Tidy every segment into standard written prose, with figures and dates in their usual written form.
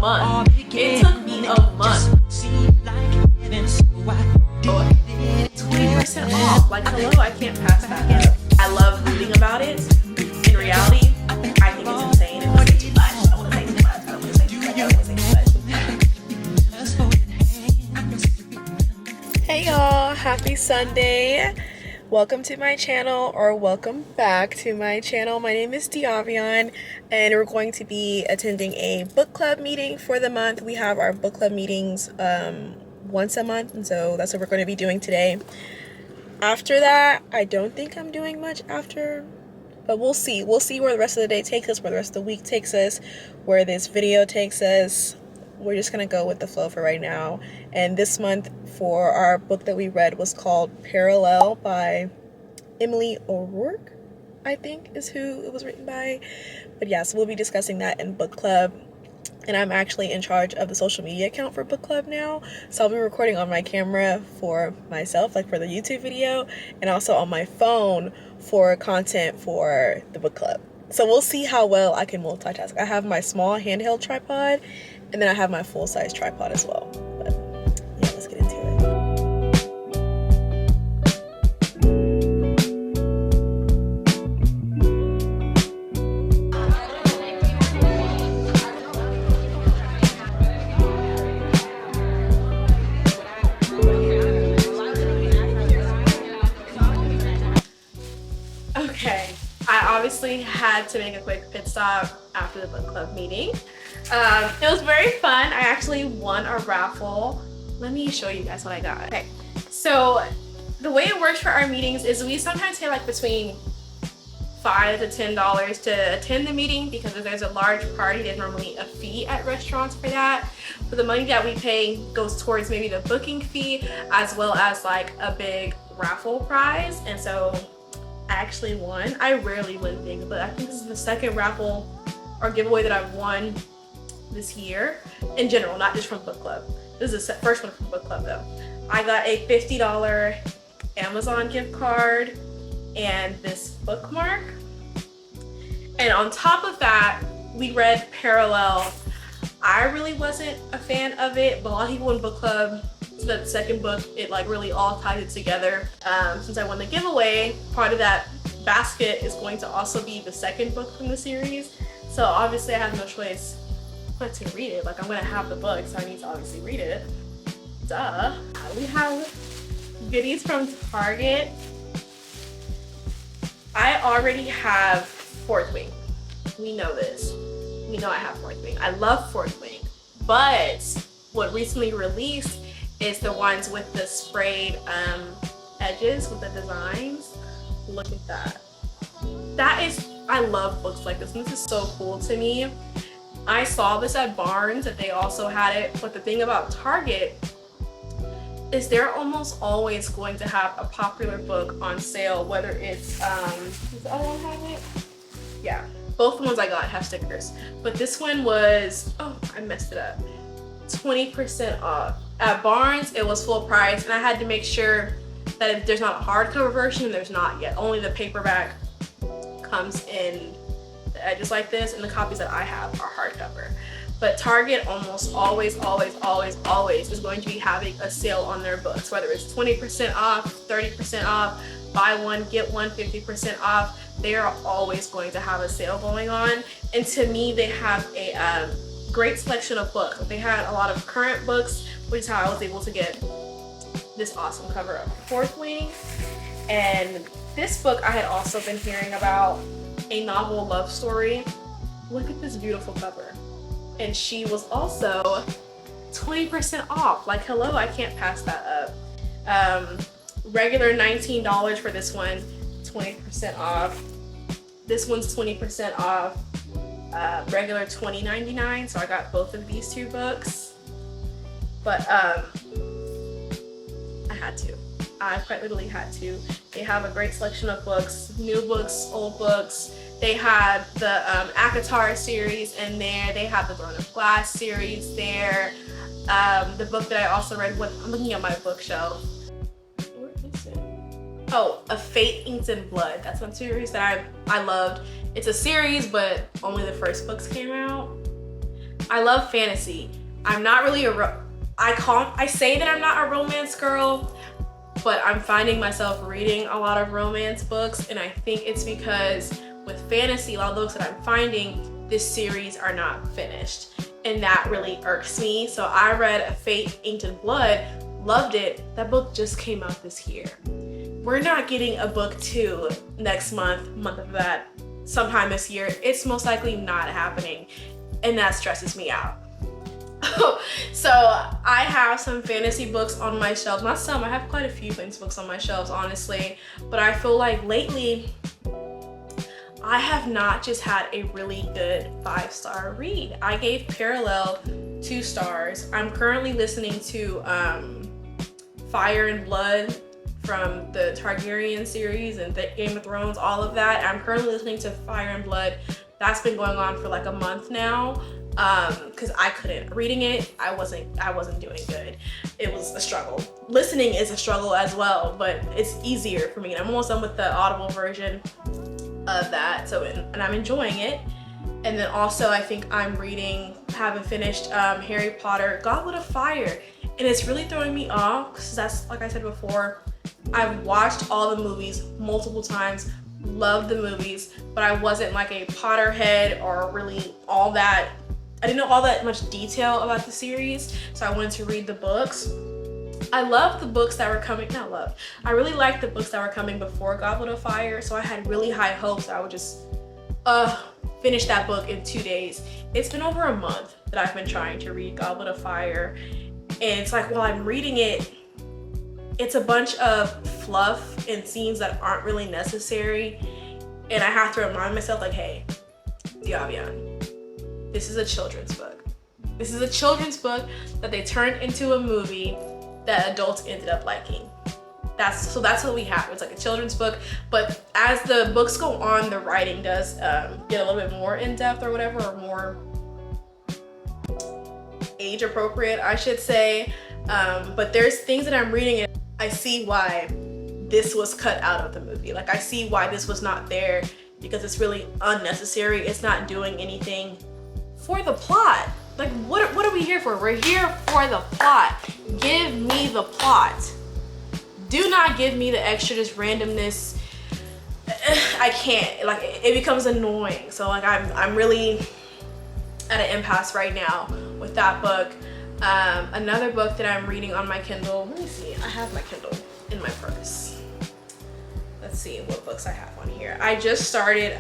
month. It took me a month. 20% off. Like, hello, I can't pass that up. I love reading about it. In reality, I think it's insane. It's way too much. I want to say too much. I don't want to say too much. I don't want to say too much. Hey y'all, happy Sunday. Welcome to my channel, or welcome back to my channel. My name is Diavion, and we're going to be attending a book club meeting for the month. We have our book club meetings once a month, and so that's what we're going to be doing today. After that, I don't think I'm doing much after, but we'll see. We'll see where the rest of the day takes us, where the rest of the week takes us, where this video takes us. We're just gonna go with the flow for right now. And this month for our book that we read was called Parallel by Emily O'Rourke, I think is who it was written by. But yeah, so we'll be discussing that in book club. And I'm actually in charge of the social media account for book club now. So I'll be recording on my camera for myself, like for the YouTube video, and also on my phone for content for the book club. So we'll see how well I can multitask. I have my small handheld tripod, and then I have my full-size tripod as well. But yeah, let's get into it. Okay, I obviously had to make a quick pit stop after the book club meeting. It was very fun. I actually won a raffle. Let me show you guys what I got. Okay, so the way it works for our meetings is we sometimes pay like between $5 to $10 to attend the meeting, because if there's a large party, there's normally a fee at restaurants for that. But the money that we pay goes towards maybe the booking fee, as well as like a big raffle prize. And so I actually won. I rarely win things, but I think this is the second raffle or giveaway that I've won this year in general, not just from book club. This is the first one from book club though. I got a $50 Amazon gift card and this bookmark. And on top of that, we read Parallel. I really wasn't a fan of it, but a lot of people in book club, so that second book, it like really all ties it together. Since I won the giveaway, part of that basket is going to also be the second book from the series. So obviously I have no choice but to read it. Like, I'm gonna have the book, so I need to obviously read it. Duh. We have goodies from Target. I already have Fourth Wing. We know this. We know I have Fourth Wing. I love Fourth Wing. But what recently released is the ones with the sprayed edges with the designs. Look at that. That is, I love books like this. And this is so cool to me. I saw this at Barnes, that they also had it, but the thing about Target is they're almost always going to have a popular book on sale, whether it's, does the other one have it? Yeah, both the ones I got have stickers, but this one was, oh, I messed it up, 20% off. At Barnes, it was full price, and I had to make sure that if there's not a hardcover version, and there's not yet, only the paperback comes in the edges like this, and the copies that I have are hardcover. But Target almost always is going to be having a sale on their books, whether it's 20% off, 30% off, buy one, get one, 50% off. They are always going to have a sale going on. And to me, they have a great selection of books. They had a lot of current books, which is how I was able to get this awesome cover of Fourth Wing. And this book I had also been hearing about, a novel love story. Look at this beautiful cover. And she was also 20% off. Like, hello, I can't pass that up. Regular $19 for this one, 20% off. This one's 20% off. Regular $20.99. So I got both of these two books. But I had to. I quite literally had to. They have a great selection of books, new books, old books. They had the ACOTAR series in there. They have the Throne of Glass series there. The book that I also read, I'm looking at my bookshelf. Where is it? Oh, A Fate Inked in Blood. That's one series that I loved. It's a series, but only the first books came out. I love fantasy. I'm not really I say that I'm not a romance girl, but I'm finding myself reading a lot of romance books, and I think it's because with fantasy, a lot of the books that I'm finding this series are not finished, and that really irks me. So I read Fate, Ink and Blood, loved it. That book just came out this year. We're not getting a book 2 next month of that, sometime this year. It's most likely not happening, and that stresses me out. So I have some fantasy books on my shelves. Not some, I have quite a few fantasy books on my shelves, honestly. But I feel like lately, I have not just had a really good 5-star read. I gave Parallel 2 stars. I'm currently listening to Fire and Blood from the Targaryen series and the Game of Thrones, all of that. I'm currently listening to Fire and Blood. That's been going on for like a month now. Because I couldn't. Reading it, I wasn't doing good. It was a struggle. Listening is a struggle as well, but it's easier for me. And I'm almost done with the Audible version of that, so and I'm enjoying it. And then also I think I'm haven't finished Harry Potter Goblet of Fire, and it's really throwing me off because that's, like I said before, I've watched all the movies multiple times, loved the movies, but I wasn't like a Potterhead or really all that. I didn't know all that much detail about the series, so I wanted to read the books. I love the books that were coming, not love, I really liked the books that were coming before Goblet of Fire, so I had really high hopes I would just finish that book in 2 days. It's been over a month that I've been trying to read Goblet of Fire, and it's like while I'm reading it, it's a bunch of fluff and scenes that aren't really necessary, and I have to remind myself like, hey, Diavian, this is a children's book. This is a children's book that they turned into a movie that adults ended up liking. That's what we have. It's like a children's book, but as the books go on, the writing does get a little bit more in depth or whatever, or more age appropriate, I should say. But there's things that I'm reading and I see why this was cut out of the movie. Like I see why this was not there, because it's really unnecessary. It's not doing anything for the plot. Like what are we here for? We're here for the plot. Give me the plot. Do not give me the extra just randomness. I can't, like it becomes annoying. So like I'm really at an impasse right now with that book. Another book that I'm reading on my Kindle, let me see, I have my Kindle in my purse. Let's see what books I have on here. I just started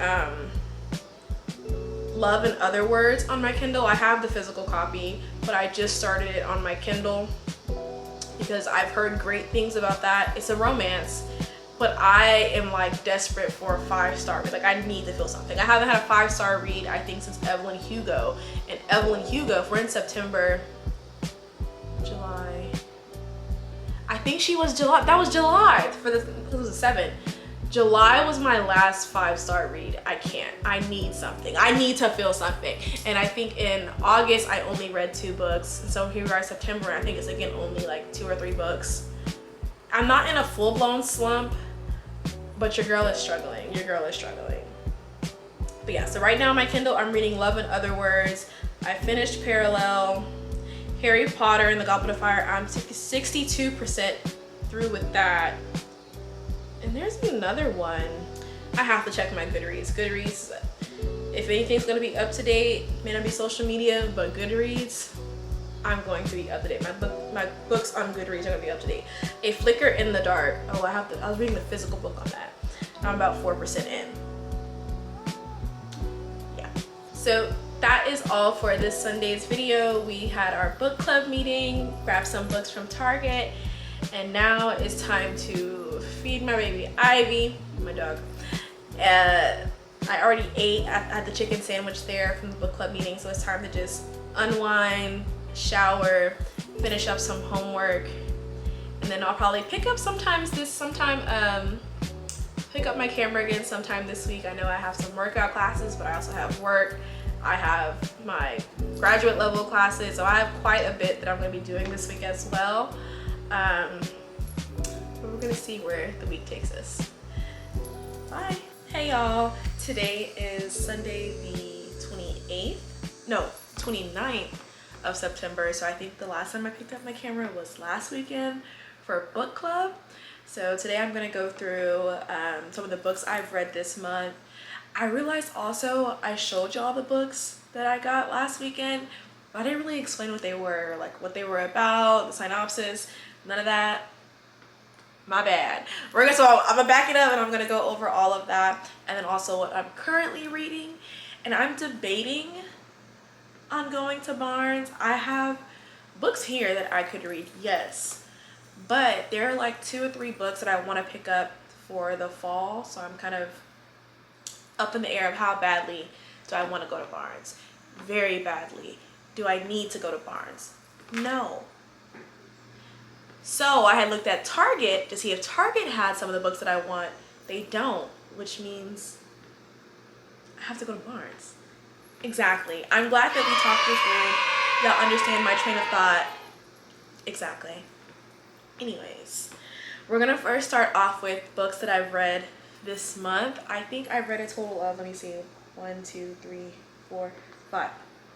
Love and Other Words on my Kindle. I have the physical copy, but I just started it on my Kindle because I've heard great things about that. It's a romance, but I am like desperate for a 5-star read. Like I need to feel something. I haven't had a 5-star read, I think, since Evelyn Hugo. And Evelyn Hugo, if we're in September, July, I think she was July, that was July, it was a 7. July was my last 5-star read. I need something. I need to feel something. And I think in August, I only read 2 books. So here we are in September, I think it's again only like 2 or 3 books. I'm not in a full-blown slump, but your girl is struggling. Your girl is struggling. But yeah, so right now on my Kindle, I'm reading Love and Other Words. I finished Parallel, Harry Potter and the Goblet of Fire. I'm 62% through with that. And there's another one. I have to check my Goodreads. Goodreads, if anything's gonna be up to date, may not be social media, but Goodreads, I'm going to be up to date. My books on Goodreads are gonna be up to date. A Flicker in the Dark. Oh, I was reading the physical book on that. I'm about 4% in. Yeah. So that is all for this Sunday's video. We had our book club meeting, grabbed some books from Target, and now it's time to feed my baby Ivy, my dog. I already ate at the chicken sandwich there from the book club meeting, so it's time to just unwind, shower, finish up some homework, and then I'll probably pick up pick up my camera again sometime this week. I know I have some workout classes, but I also have work. I have my graduate level classes, so I have quite a bit that I'm going to be doing this week as well. But we're gonna see where the week takes us. Bye. Hey y'all, today is Sunday the 28th. No, 29th of September. So I think the last time I picked up my camera was last weekend for book club. So today I'm gonna go through some of the books I've read this month. I realized also I showed y'all the books that I got last weekend, but I didn't really explain what they were, like what they were about, the synopsis, none of that. My bad. So I'm gonna back it up and I'm gonna go over all of that, and then also what I'm currently reading. And I'm debating on going to Barnes. I have books here that I could read, yes, but there are like 2 or 3 books that I want to pick up for the fall, so I'm kind of up in the air of how badly do I want to go to Barnes. Very badly. Do I need to go to Barnes? No. So I had looked at Target to see if Target had some of the books that I want. They don't, which means I have to go to Barnes. Exactly. I'm glad that we talked this through. Y'all understand my train of thought. Exactly. Anyways, we're gonna first start off with books that I've read this month. I think I've read a total of, let me see, 1, 2, 3, 4, 5.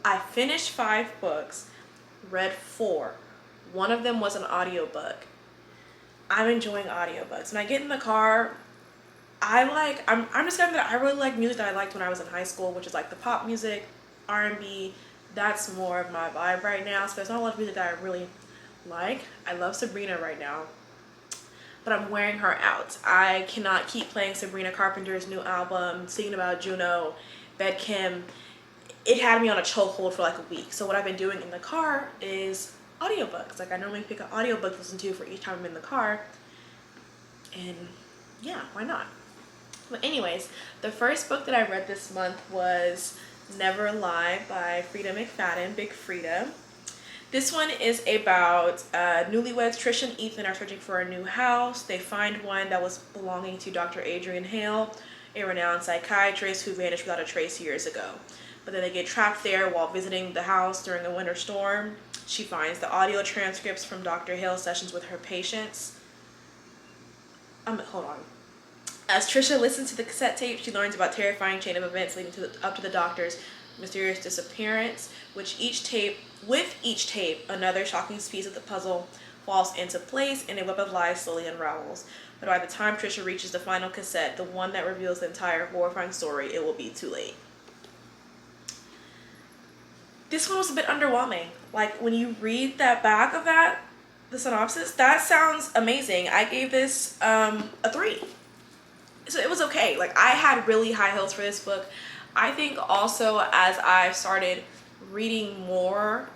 I finished 5 books, read 4. One of them was an audiobook. I'm enjoying audiobooks. When I get in the car, I'm discovering that I really like music that I liked when I was in high school, which is like the pop music, R&B. That's more of my vibe right now. So there's not a lot of music that I really like. I love Sabrina right now, but I'm wearing her out. I cannot keep playing Sabrina Carpenter's new album, singing about Juno, Bed Kim. It had me on a chokehold for like a week. So what I've been doing in the car is audiobooks. Like I normally pick an audiobook to listen to for each time I'm in the car. And yeah, why not? But anyways, the first book that I read this month was Never Lie by Frida McFadden, Big Frida. This one is about newlyweds. Trisha and Ethan are searching for a new house. They find one that was belonging to Dr. Adrian Hale, a renowned psychiatrist who vanished without a trace years ago. But then they get trapped there while visiting the house during a winter storm. She finds the audio transcripts from Dr. Hale's sessions with her patients. Hold on. As Trisha listens to the cassette tape, she learns about a terrifying chain of events leading up to the doctor's mysterious disappearance, with each tape, another shocking piece of the puzzle falls into place and a web of lies slowly unravels. But by the time Trisha reaches the final cassette, the one that reveals the entire horrifying story, it will be too late. This one was a bit underwhelming. Like when you read that back of that, the synopsis, that sounds amazing. I gave this a 3. So it was okay. Like I had really high hopes for this book. I think also as I've started reading more,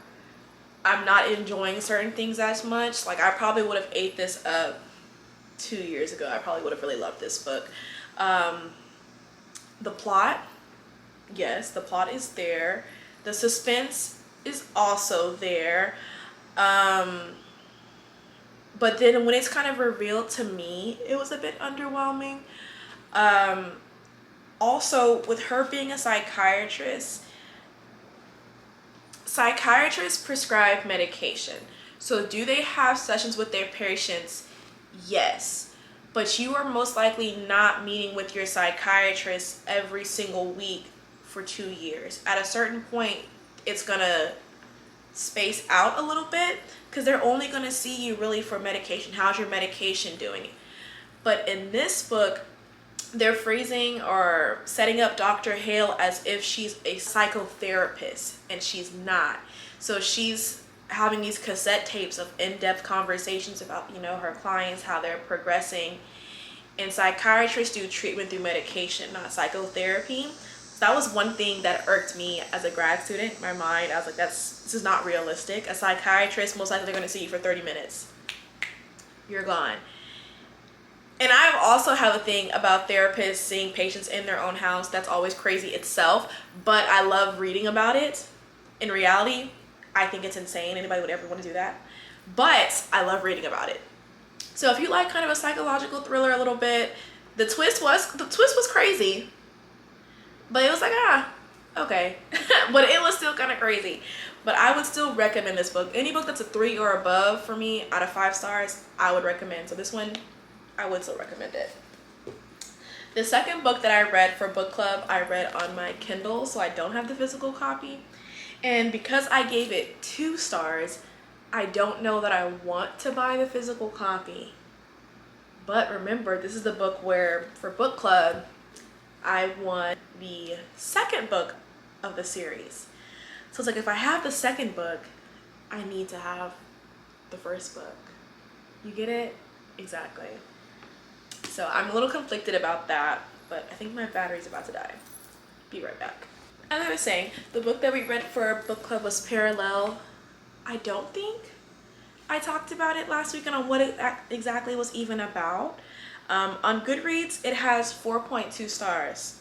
I'm not enjoying certain things as much. Like I probably would have ate this up 2 years ago. I probably would have really loved this book. The plot, yes, the plot is there. The suspense is also there. But then when it's kind of revealed to me, it was a bit underwhelming. Also, with her being a psychiatrists prescribe medication. So do they have sessions with their patients? Yes. But you are most likely not meeting with your psychiatrist every single week for 2 years. At a certain point, it's gonna space out a little bit because they're only gonna see you really for medication. How's your medication doing? But in this book, they're phrasing or setting up Dr. Hale as if she's a psychotherapist, and she's not. So she's having these cassette tapes of in-depth conversations about, her clients, how they're progressing. And psychiatrists do treatment through medication, not psychotherapy. So that was one thing that irked me as a grad student. In my mind, I was like, this is not realistic. A psychiatrist, most likely they're going to see you for 30 minutes. You're gone. And I also have a thing about therapists seeing patients in their own house. That's always crazy itself, but I love reading about it. In reality, I think it's insane. Anybody would ever want to do that. But I love reading about it. So if you like kind of a psychological thriller a little bit, the twist was crazy. But it was like, okay. But it was still kind of crazy. But I would still recommend this book. Any book that's a 3 or above for me out of 5 stars, I would recommend. So this one, I would still recommend it. The second book that I read for book club, I read on my Kindle, so I don't have the physical copy. And because I gave it 2 stars, I don't know that I want to buy the physical copy. But remember, this is the book where, for book club, I want the second book of the series. So it's like, if I have the second book, I need to have the first book. You get it? Exactly. So I'm a little conflicted about that, but I think my battery's about to die. Be right back. As I was saying, the book that we read for book club was Parallel. I don't think I talked about it last week and on what it exactly was even about. On Goodreads, it has 4.2 stars.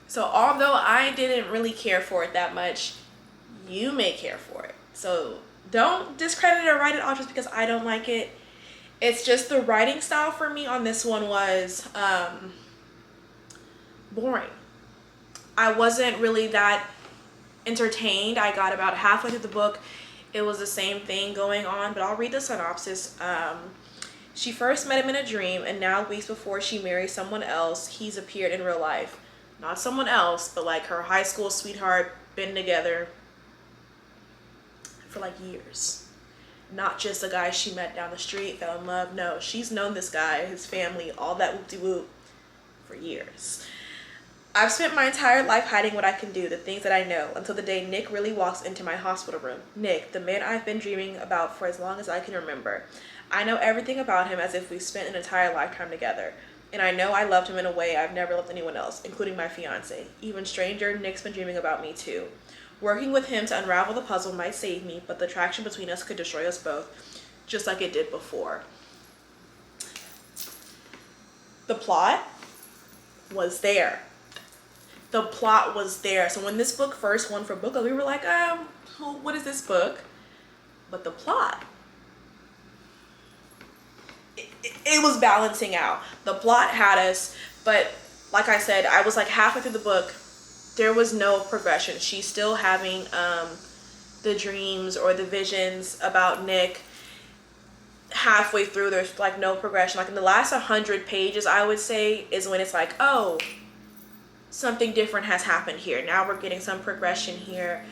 So although I didn't really care for it that much, you may care for it. So don't discredit it or write it off just because I don't like it. It's just the writing style for me on this one was boring. I wasn't really that entertained. I got about halfway through the book. It was the same thing going on, but I'll read the synopsis. She first met him in a dream, and now weeks before she marries someone else, he's appeared in real life. Not someone else, but like her high school sweetheart, been together for like years. Not just a guy she met down the street, fell in love. No, she's known this guy, his family, all that whoop-de-whoop for years. I've spent my entire life hiding what I can do, the things that I know, until the day Nick really walks into my hospital room. Nick, the man I've been dreaming about for as long as I can remember. I know everything about him as if we spent an entire lifetime together. And I know I loved him in a way I've never loved anyone else, including my fiance. Even stranger, Nick's been dreaming about me too. Working with him to unravel the puzzle might save me, but the attraction between us could destroy us both, just like it did before. The plot was there. The plot was there. So when this book first won for book club, we were like, what is this book? But the plot, it was balancing out. The plot had us, but like I said, I was like halfway through the book. There was no progression. She's still having the dreams or the visions about Nick. Halfway through, there's like no progression. Like in the last 100 pages, I would say, is when it's like, oh, something different has happened here. Now we're getting some progression here.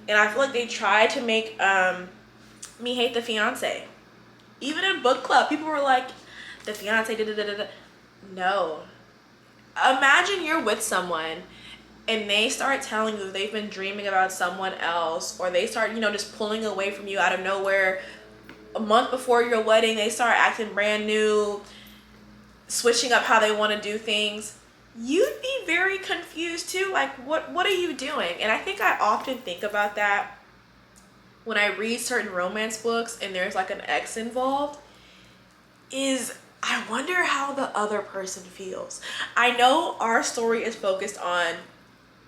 And I feel like they tried to make me hate the fiance. Even in book club, people were like, the fiance, da-da-da-da-da. No. Imagine you're with someone and they start telling you they've been dreaming about someone else, or they start, just pulling away from you out of nowhere. A month before your wedding, they start acting brand new, switching up how they want to do things. You'd be very confused too. Like, what are you doing? And I think I often think about that when I read certain romance books and there's like an ex involved, is I wonder how the other person feels. I know our story is focused on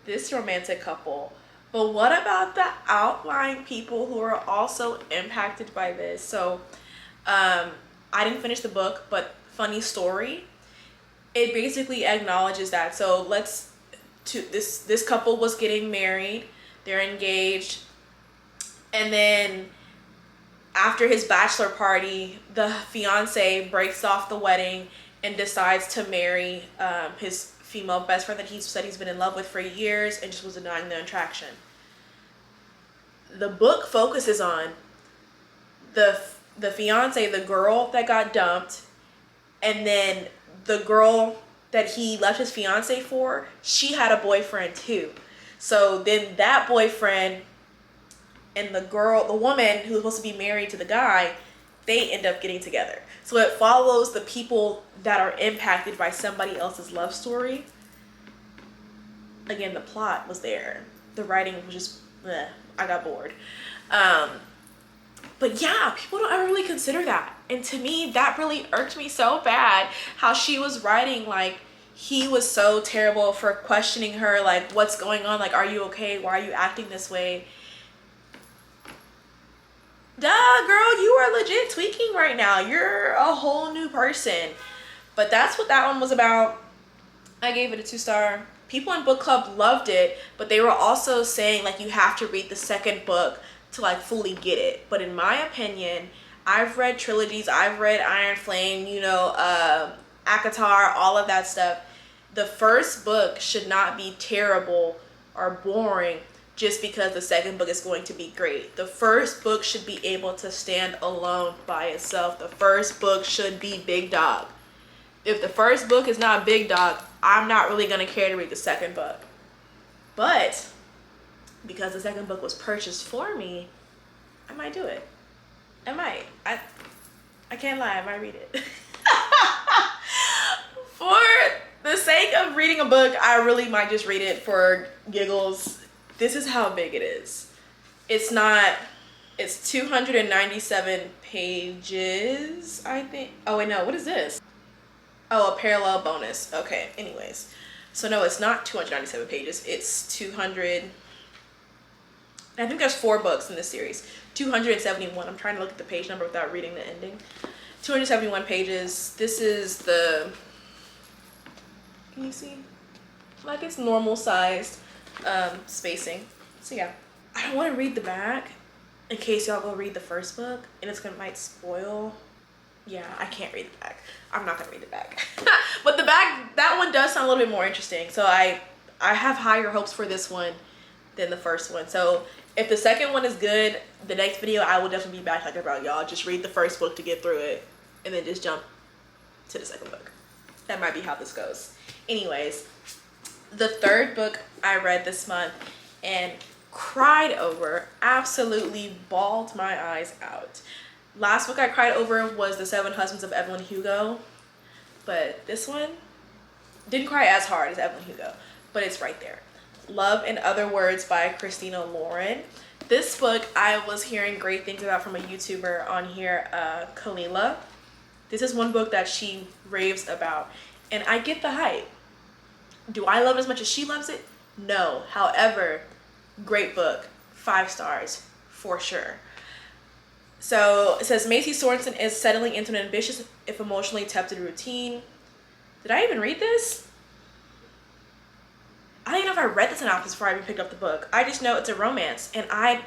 this romantic couple, but what about the outlying people who are also impacted by this? So I didn't finish the book, but funny story, it basically acknowledges that. So this couple was getting married, they're engaged, and then after his bachelor party, the fiance breaks off the wedding and decides to marry his female best friend that he said he's been in love with for years and just was denying the attraction. The book focuses on the fiance, the girl that got dumped, and then the girl that he left his fiance for, she had a boyfriend too. So then that boyfriend and the woman who was supposed to be married to the guy, they end up getting together. So it follows the people that are impacted by somebody else's love story. Again, the plot was there. The writing was just, I got bored. But yeah, people don't ever really consider that. And to me, that really irked me so bad, how she was writing like he was so terrible for questioning her, like, what's going on? Like, are you okay? Why are you acting this way? Duh, girl, you are legit tweaking right now. You're a whole new person. But that's what that one was about. I gave it a 2-star. People in book club loved it, but they were also saying like you have to read the second book to like fully get it. But in my opinion, I've read trilogies. I've read Iron Flame, ACOTAR, all of that stuff. The first book should not be terrible or boring just because the second book is going to be great. The first book should be able to stand alone by itself. The first book should be big dog. If the first book is not big dog, I'm not really gonna care to read the second book. But because the second book was purchased for me, I might do it. I might. I can't lie, I might read it. For the sake of reading a book, I really might just read it for giggles. This is how big it is. It's 297 pages, I think. Oh wait, no, what is this? Oh, a parallel bonus. Okay, anyways. So no, it's not 297 pages. It's 200. I think there's 4 books in this series. 271. I'm trying to look at the page number without reading the ending. 271 pages. This is the, can you see? Like it's normal sized spacing. So yeah, I don't want to read the back in case y'all go read the first book and it's gonna might spoil. Yeah, I can't read the back. I'm not gonna read the back. But the back, that one does sound a little bit more interesting. So I have higher hopes for this one than the first one. So if the second one is good, the next video I will definitely be back talking about, y'all just read the first book to get through it and then just jump to the second book. That might be how this goes. Anyways, the third book I read this month and cried over, absolutely bawled my eyes out. Last book I cried over was The 7 Husbands of Evelyn Hugo, but this one didn't cry as hard as Evelyn Hugo, but it's right there. Love in Other Words by Christina Lauren. This book I was hearing great things about from a YouTuber on here, Kalila. This is one book that she raves about, and I get the hype. Do I love it as much as she loves it? No. However, great book. 5 stars for sure. So it says Macy Sorensen is settling into an ambitious, if emotionally tepid routine. Did I even read this? I don't even know if I read the synopsis before I even picked up the book. I just know it's a romance, and I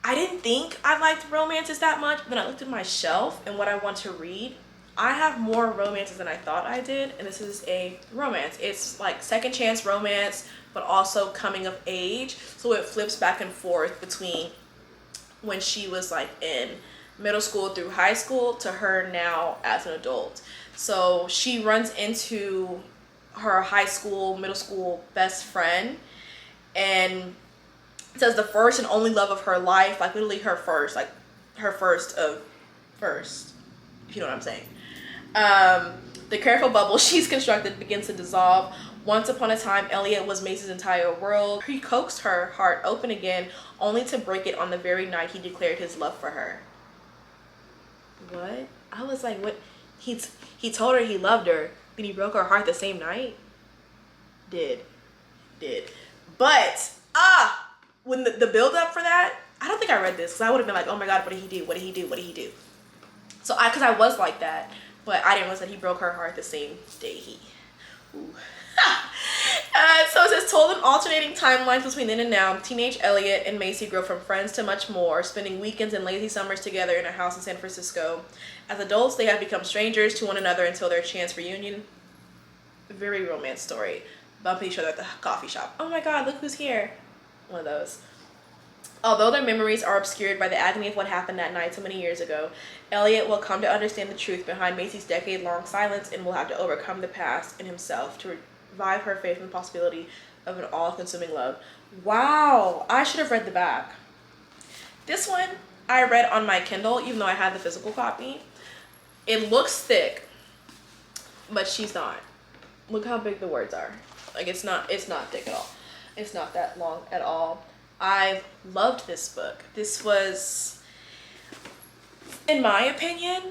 didn't think I liked romances that much. Then I looked at my shelf and what I want to read. I have more romances than I thought I did, and this is a romance. It's like second chance romance, but also coming of age. So it flips back and forth between when she was like in middle school through high school to her now as an adult. So she runs into her high school, middle school best friend, and it says the first and only love of her life, like literally her first, like her first of first, if you know what I'm saying. The careful bubble she's constructed begins to dissolve. Once upon a time, Elliot was Macy's entire world. He coaxed her heart open again, only to break it on the very night he declared his love for her. What? I was like, what? He told her he loved her, then he broke her heart the same night? Did. But, when the build up for that, I don't think I read this, because I would have been like, oh my god, what did he do? What did he do? What did he do? So because I was like that, but I didn't realize that he broke her heart the same day ooh. So it says, told in alternating timelines between then and now, teenage Elliot and Macy grow from friends to much more, spending weekends and lazy summers together in a house in San Francisco. As adults, they have become strangers to one another until their chance reunion. Very romance story. Bumping each other at the coffee shop. Oh my god, look who's here. One of those. Although their memories are obscured by the agony of what happened that night so many years ago, Elliot will come to understand the truth behind Macy's decade-long silence and will have to overcome the past in himself to revive her faith in the possibility of an all-consuming love. Wow, I should have read the back. This one I read on my Kindle, even though I had the physical copy. It looks thick, but she's not. Look how big the words are. Like it's not thick at all. It's not that long at all. I loved this book. This was, in my opinion,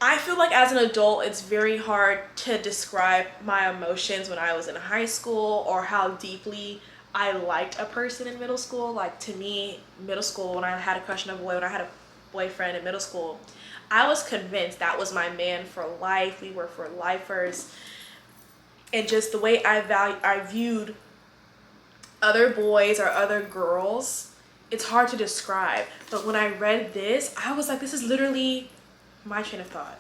I feel like as an adult, it's very hard to describe my emotions when I was in high school or how deeply I liked a person in middle school. Like to me, middle school, when I had a crush on a boy, when I had a boyfriend in middle school, I was convinced that was my man for life. We were for lifers. And just the way I viewed other boys or other girls, it's hard to describe. But when I read this, I was like, this is literally my train of thought.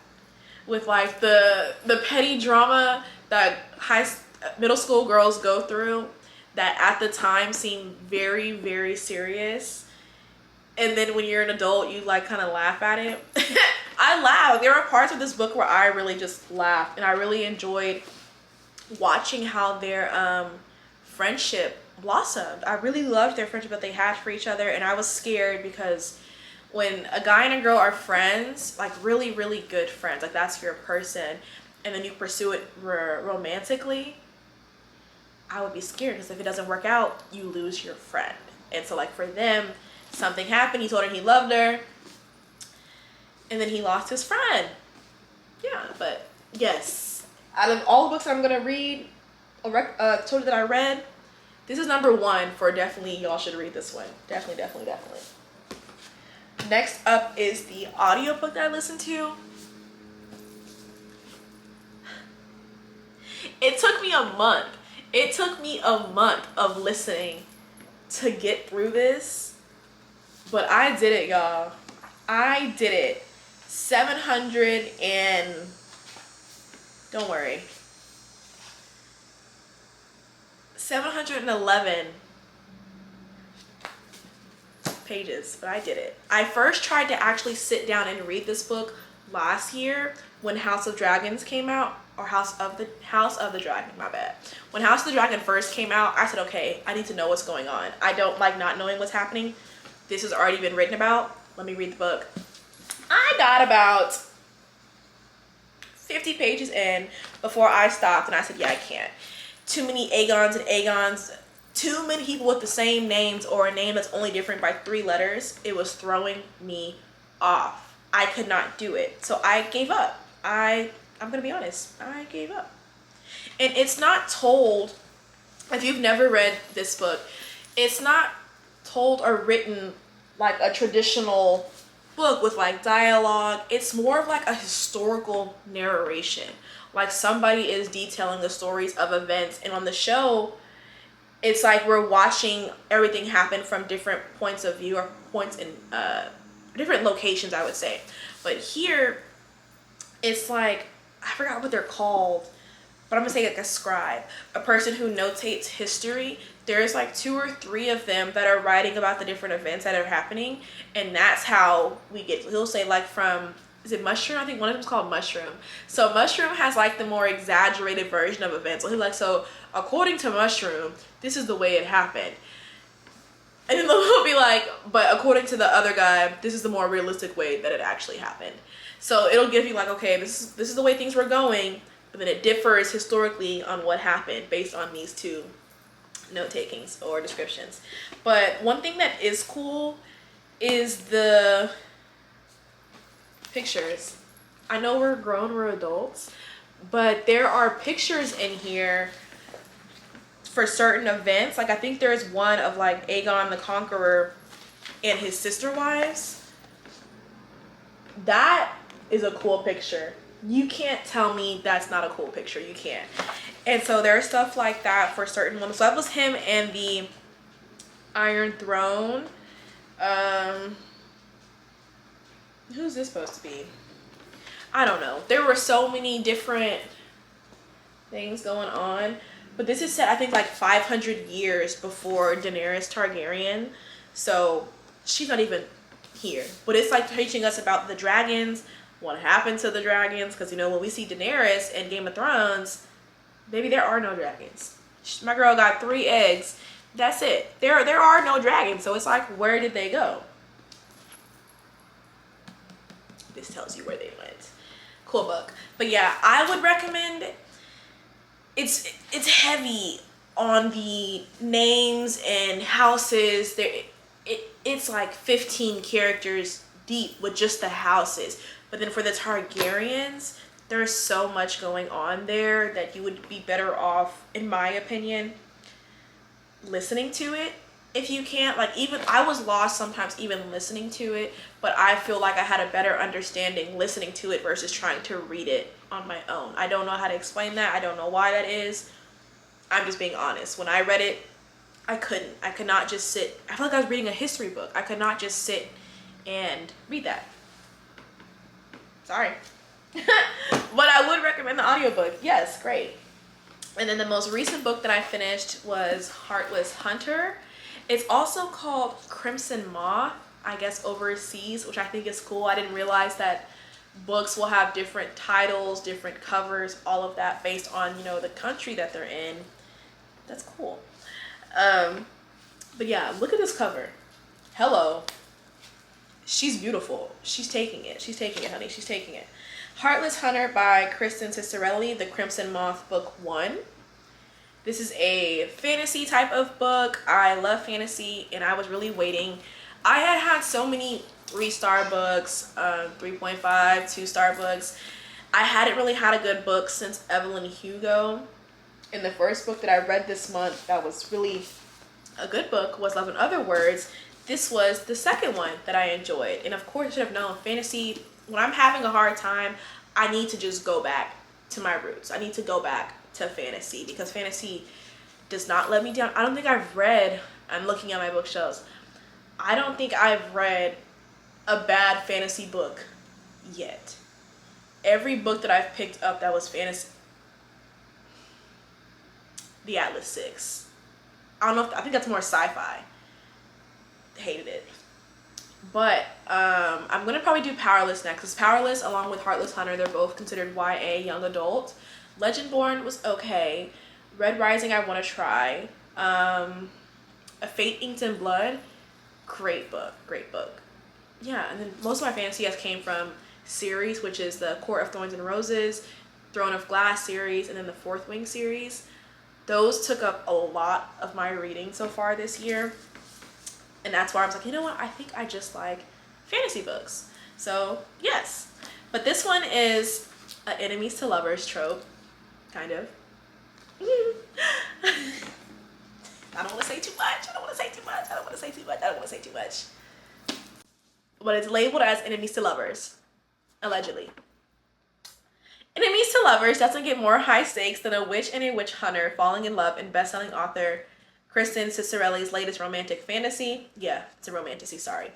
With like the petty drama that middle school girls go through, that at the time seem very, very serious. And then when you're an adult, you like kind of laugh at it. I laughed. There were parts of this book where I really just laughed, and I really enjoyed watching how their friendship blossomed. I really loved their friendship that they had for each other, and I was scared because when a guy and a girl are friends, like really, really good friends, like that's your person, and then you pursue it romantically, I would be scared because if it doesn't work out, you lose your friend. And so like for them, something happened. He told her he loved her, and then he lost his friend. Yeah, but yes, out of all the books that I'm gonna read, told you that I read, this is number one for definitely y'all should read this one. Definitely, definitely, definitely. Next up is the audiobook that I listened to. It took me a month. It took me a month of listening to get through this, but I did it, y'all. I did it. 700 and don't worry, 711 pages, but I did it. I first tried to actually sit down and read this book last year when House of Dragons came out, or House of the Dragon, my bad. When House of the Dragon first came out, I said, okay, I need to know what's going on. I don't like not knowing what's happening. This has already been written about. Let me read the book. I got about 50 pages in before I stopped, and I said, yeah, I can't. Too many Aegons, too many people with the same names or a name that's only different by 3 letters. It was throwing me off. I could not do it. So I gave up. I'm gonna be honest, I gave up. And it's not told, if you've never read this book, it's not told or written like a traditional book with like dialogue. It's more of like a historical narration. Like somebody is detailing the stories of events, and on the show, it's like we're watching everything happen from different points of view, or points in different locations, I would say. But here, it's like, I forgot what they're called, but I'm gonna say like a scribe, a person who notates history. There's like 2 or 3 of them that are writing about the different events that are happening, and that's how we get, he'll say like from, is it Mushroom? I think one of them's called Mushroom. So Mushroom has like the more exaggerated version of events. So he's like, so according to Mushroom, this is the way it happened. And then he'll be like, but according to the other guy, this is the more realistic way that it actually happened. So it'll give you like, okay, this is the way things were going, but then it differs historically on what happened based on these 2 note takings or descriptions. But one thing that is cool is the pictures. I know we're grown, we're adults, but there are pictures in here for certain events. Like I think there's one of like Aegon the Conqueror and his sister wives. That is a cool picture. You can't tell me that's not a cool picture. You can't. And so there's stuff like that for certain women. So that was him and the Iron Throne. Who's this supposed to be? I don't know. There were so many different things going on. But this is set, I think, like 500 years before Daenerys Targaryen. So she's not even here. But it's like teaching us about the dragons, what happened to the dragons. Because, you know, when we see Daenerys in Game of Thrones, baby, there are no dragons. My girl got 3 eggs. That's it. There are no dragons. So it's like, where did they go? This tells you where they went. Cool book. But yeah, I would recommend it. It's heavy on the names and houses. It's like 15 characters deep with just the houses. But then for the Targaryens, there's so much going on there that you would be better off, in my opinion, listening to it. If you can't, like, even I was lost sometimes even listening to it, but I feel like I had a better understanding listening to it versus trying to read it on my own. I don't know how to explain that. I don't know why that is. I'm just being honest. When I read it, I could not just sit. I felt like I was reading a history book. I could not just sit and read that. Sorry. But I would recommend the audiobook. Yes, great. And then the most recent book that I finished was Heartless Hunter. It's also called Crimson Moth, I guess overseas, which I think is cool. I didn't realize that books will have different titles, different covers, all of that based on, you know, the country that they're in. That's cool. But yeah, look at this cover. Hello. She's beautiful. She's taking it. She's taking it, honey. She's taking it. Heartless Hunter by Kristen Cicerelli, the Crimson Moth Book 1. This is a fantasy type of book. I love fantasy, and I was really waiting. I had so many 3-star books, 3.5, 2-star books. I hadn't really had a good book since Evelyn Hugo. And the first book that I read this month that was really a good book was Love in Other Words. This was the second one that I enjoyed. And of course, I should have known fantasy, when I'm having a hard time, I need to just go back to my roots. I need to go back to fantasy because fantasy does not let me down. I don't think I've read, I'm looking at my bookshelves, I don't think I've read a bad fantasy book yet. Every book that I've picked up that was fantasy, The Atlas Six. I don't know, I think that's more sci-fi. Hated it. But I'm gonna probably do Powerless next, because Powerless along with Heartless Hunter, they're both considered YA, young adult. Legendborn was okay. Red Rising I want to try. A Fate Inked in Blood, great book, great book. Yeah, and then most of my fantasy has came from series, which is the Court of Thorns and Roses, Throne of Glass series, and then the Fourth Wing series. Those took up a lot of my reading so far this year. And that's why I was like, you know what? I think I just like fantasy books. So, yes. But this one is an enemies to lovers trope, kind of. I don't want to say too much. I don't want to say too much. I don't want to say too much. I don't want to say too much. But it's labeled as enemies to lovers, allegedly. Enemies to lovers doesn't get more high stakes than a witch and a witch hunter falling in love in best-selling author Kristen Cicerelli's latest romantic fantasy. Yeah, it's a romantasy, sorry.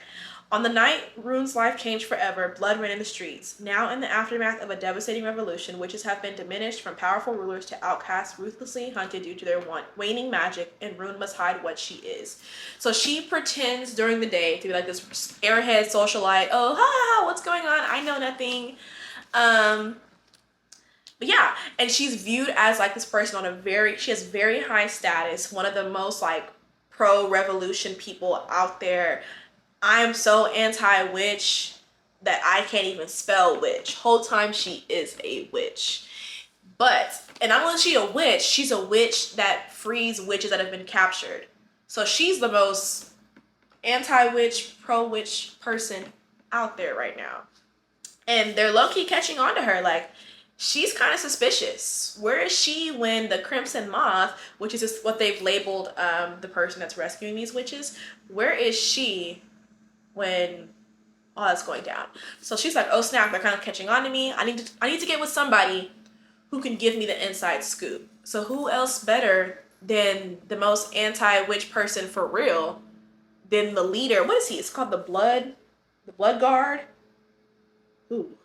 On the night Rune's life changed forever, blood ran in the streets. Now in the aftermath of a devastating revolution, witches have been diminished from powerful rulers to outcasts ruthlessly hunted due to their waning magic, and Rune must hide what she is. So she pretends during the day to be like this airhead socialite. Oh, ha ha ha, what's going on? I know nothing. But yeah, and she's viewed as like this person on she has very high status, one of the most like pro-revolution people out there. I'm so anti-witch that I can't even spell witch. Whole time she is a witch. And not only is she a witch, she's a witch that frees witches that have been captured. So she's the most anti-witch, pro-witch person out there right now. And they're low-key catching on to her. Like, she's kind of suspicious. Where is she when the Crimson Moth, which is just what they've labeled the person that's rescuing these witches, where is she when all that's going down? So she's like, oh snap, they're kind of catching on to me. I need to get with somebody who can give me the inside scoop. So who else better than the most anti-witch person for real, than the leader? What is he? It's called the Blood Guard. Ooh.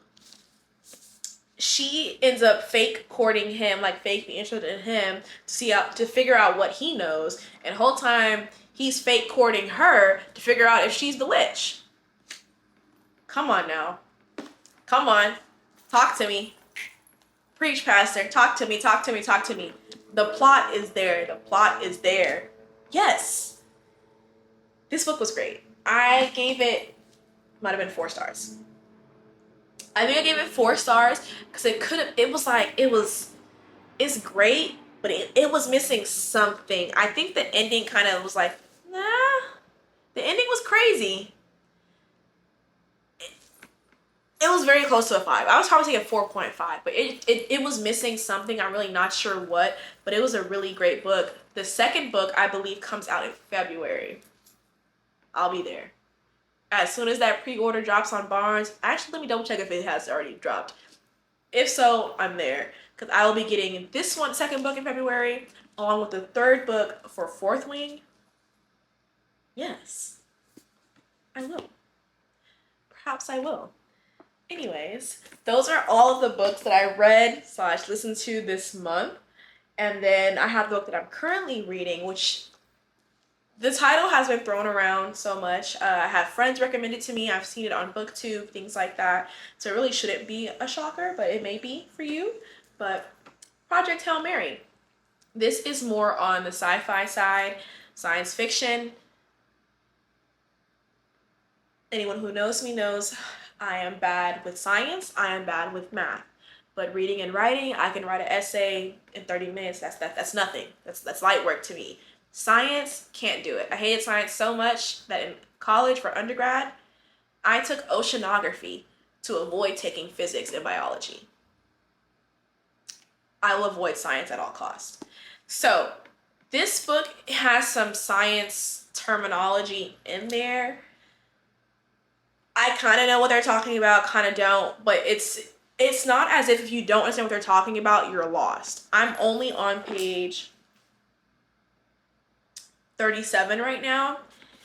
She ends up fake courting him, like fake being interested in him to figure out what he knows. And the whole time he's fake courting her to figure out if she's the witch. Come on now. Come on. Talk to me. Preach, pastor. Talk to me, talk to me, talk to me. The plot is there. The plot is there. Yes. This book was great. I gave it, might have been 4 stars. I think I gave it 4 stars because it's great, but it was missing something. I think the ending kind of was like, nah, the ending was crazy. It was very close to a 5. I was probably saying a 4.5, but it was missing something. I'm really not sure what, but it was a really great book. The second book, I believe, comes out in February. I'll be there. As soon as that pre-order drops on Barnes, actually, let me double check if it has already dropped. If so, I'm there. Because I will be getting this second book in February, along with the third book for Fourth Wing. Yes. I will. Perhaps I will. Anyways, those are all of the books that I read / listened to this month. And then I have the book that I'm currently reading, which the title has been thrown around so much. I have friends recommend it to me. I've seen it on BookTube, things like that. So it really shouldn't be a shocker, but it may be for you. But Project Hail Mary. This is more on the sci-fi side, science fiction. Anyone who knows me knows I am bad with science. I am bad with math. But reading and writing, I can write an essay in 30 minutes. That's nothing. That's light work to me. Science, can't do it. I hated science so much that in college for undergrad, I took oceanography to avoid taking physics and biology. I will avoid science at all costs. So this book has some science terminology in there. I kind of know what they're talking about, kind of don't, but it's not as if you don't understand what they're talking about, you're lost. I'm only on page 37 right now,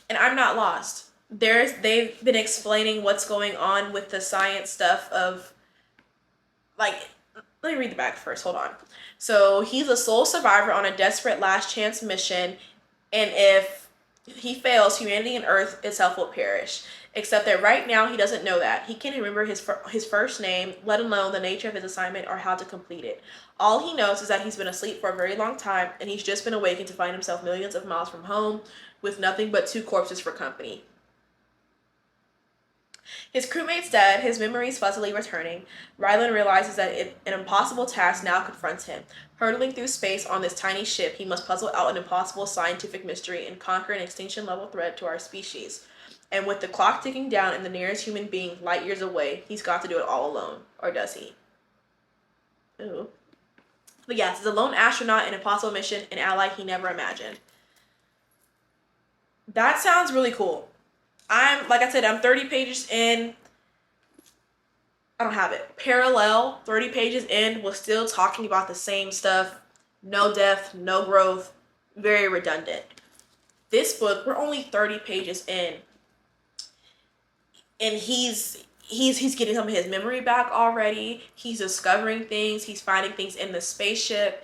and I'm not lost. They've been explaining what's going on with the science stuff of, like, let me read the back first, hold on. So he's a sole survivor on a desperate last chance mission, and if he fails, humanity and Earth itself will perish. Except that right now he doesn't know that. He can't remember his first name, let alone the nature of his assignment or how to complete it. All he knows is that he's been asleep for a very long time, and he's just been awakened to find himself millions of miles from home with nothing but 2 corpses for company. His crewmate's dead, his memories fuzzily returning. Rylan realizes that an impossible task now confronts him. Hurtling through space on this tiny ship, he must puzzle out an impossible scientific mystery and conquer an extinction-level threat to our species. And with the clock ticking down and the nearest human being light years away, he's got to do it all alone. Or does he? Ooh. But yes, he's a lone astronaut, an impossible mission, an ally he never imagined. That sounds really cool. Like I said, I'm 30 pages in. I don't have it. Parallel, 30 pages in, was still talking about the same stuff. No depth, no growth, very redundant. This book, we're only 30 pages in, and he's getting some of his memory back already. He's discovering things. He's finding things in the spaceship.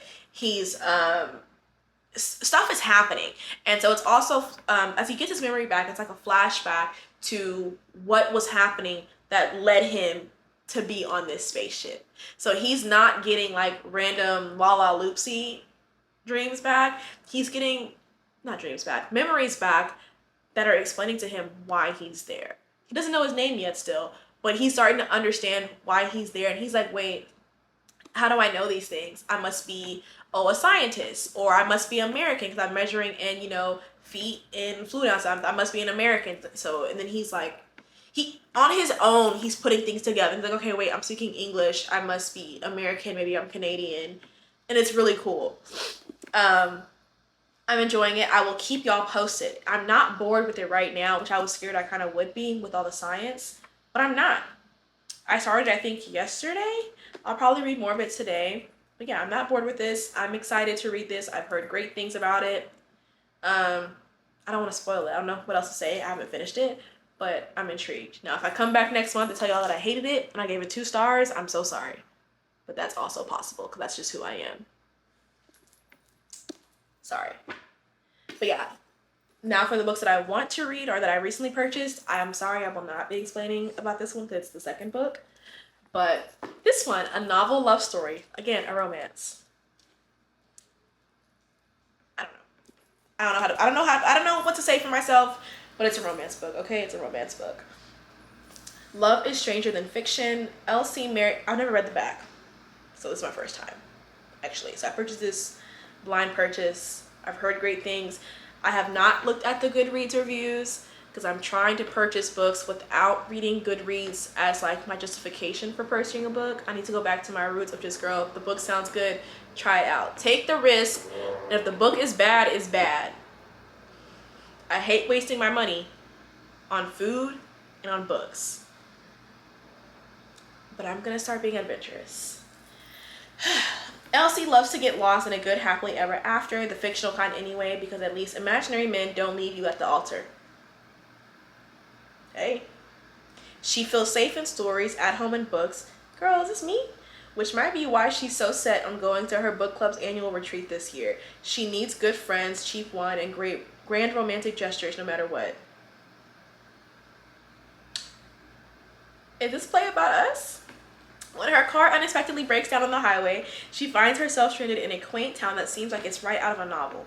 Stuff is happening, and so it's also as he gets his memory back, it's like a flashback to what was happening that led him to be on this spaceship. So he's not getting like random la loopsy dreams back. He's getting not dreams back, memories back that are explaining to him why he's there. He doesn't know his name yet still, but he's starting to understand why he's there, and he's like, wait, how do I know these things? I must be a scientist, or I must be American because I'm measuring in, feet in fluid ounces. I must be an American. So, and then he's like, on his own, he's putting things together. He's like, okay, wait, I'm speaking English. I must be American. Maybe I'm Canadian. And it's really cool. I'm enjoying it. I will keep y'all posted. I'm not bored with it right now, which I was scared I kind of would be with all the science, but I'm not. I started, I think, yesterday. I'll probably read more of it today. But yeah, I'm not bored with this. I'm excited to read this. I've heard great things about it. I don't want to spoil it. I don't know what else to say. I haven't finished it, but I'm intrigued. Now, if I come back next month to tell y'all that I hated it and I gave it 2 stars, I'm so sorry. But that's also possible because that's just who I am. Sorry. But yeah, now for the books that I want to read or that I recently purchased, I'm sorry I will not be explaining about this one because it's the second book. But this one, a novel love story. Again, a romance. I don't know what to say for myself, but it's a romance book, okay? It's a romance book. Love is Stranger Than Fiction. Elsie Mary. I've never read the back, so this is my first time, actually. So I purchased this blind purchase. I've heard great things. I have not looked at the Goodreads reviews because I'm trying to purchase books without reading Goodreads as like my justification for purchasing a book. I need to go back to my roots of just, girl, if the book sounds good, try it out. Take the risk, and if the book is bad, it's bad. I hate wasting my money on food and on books. But I'm gonna start being adventurous. Elsie loves to get lost in a good happily ever after, the fictional kind anyway, because at least imaginary men don't leave you at the altar. Hey. She feels safe in stories, at home in books. Girl, is this me? which might be why she's so set on going to her book club's annual retreat this year. She needs good friends, cheap wine, and grand romantic gestures no matter what. Is this play about us? When her car unexpectedly breaks down on the highway, she finds herself stranded in a quaint town that seems like it's right out of a novel.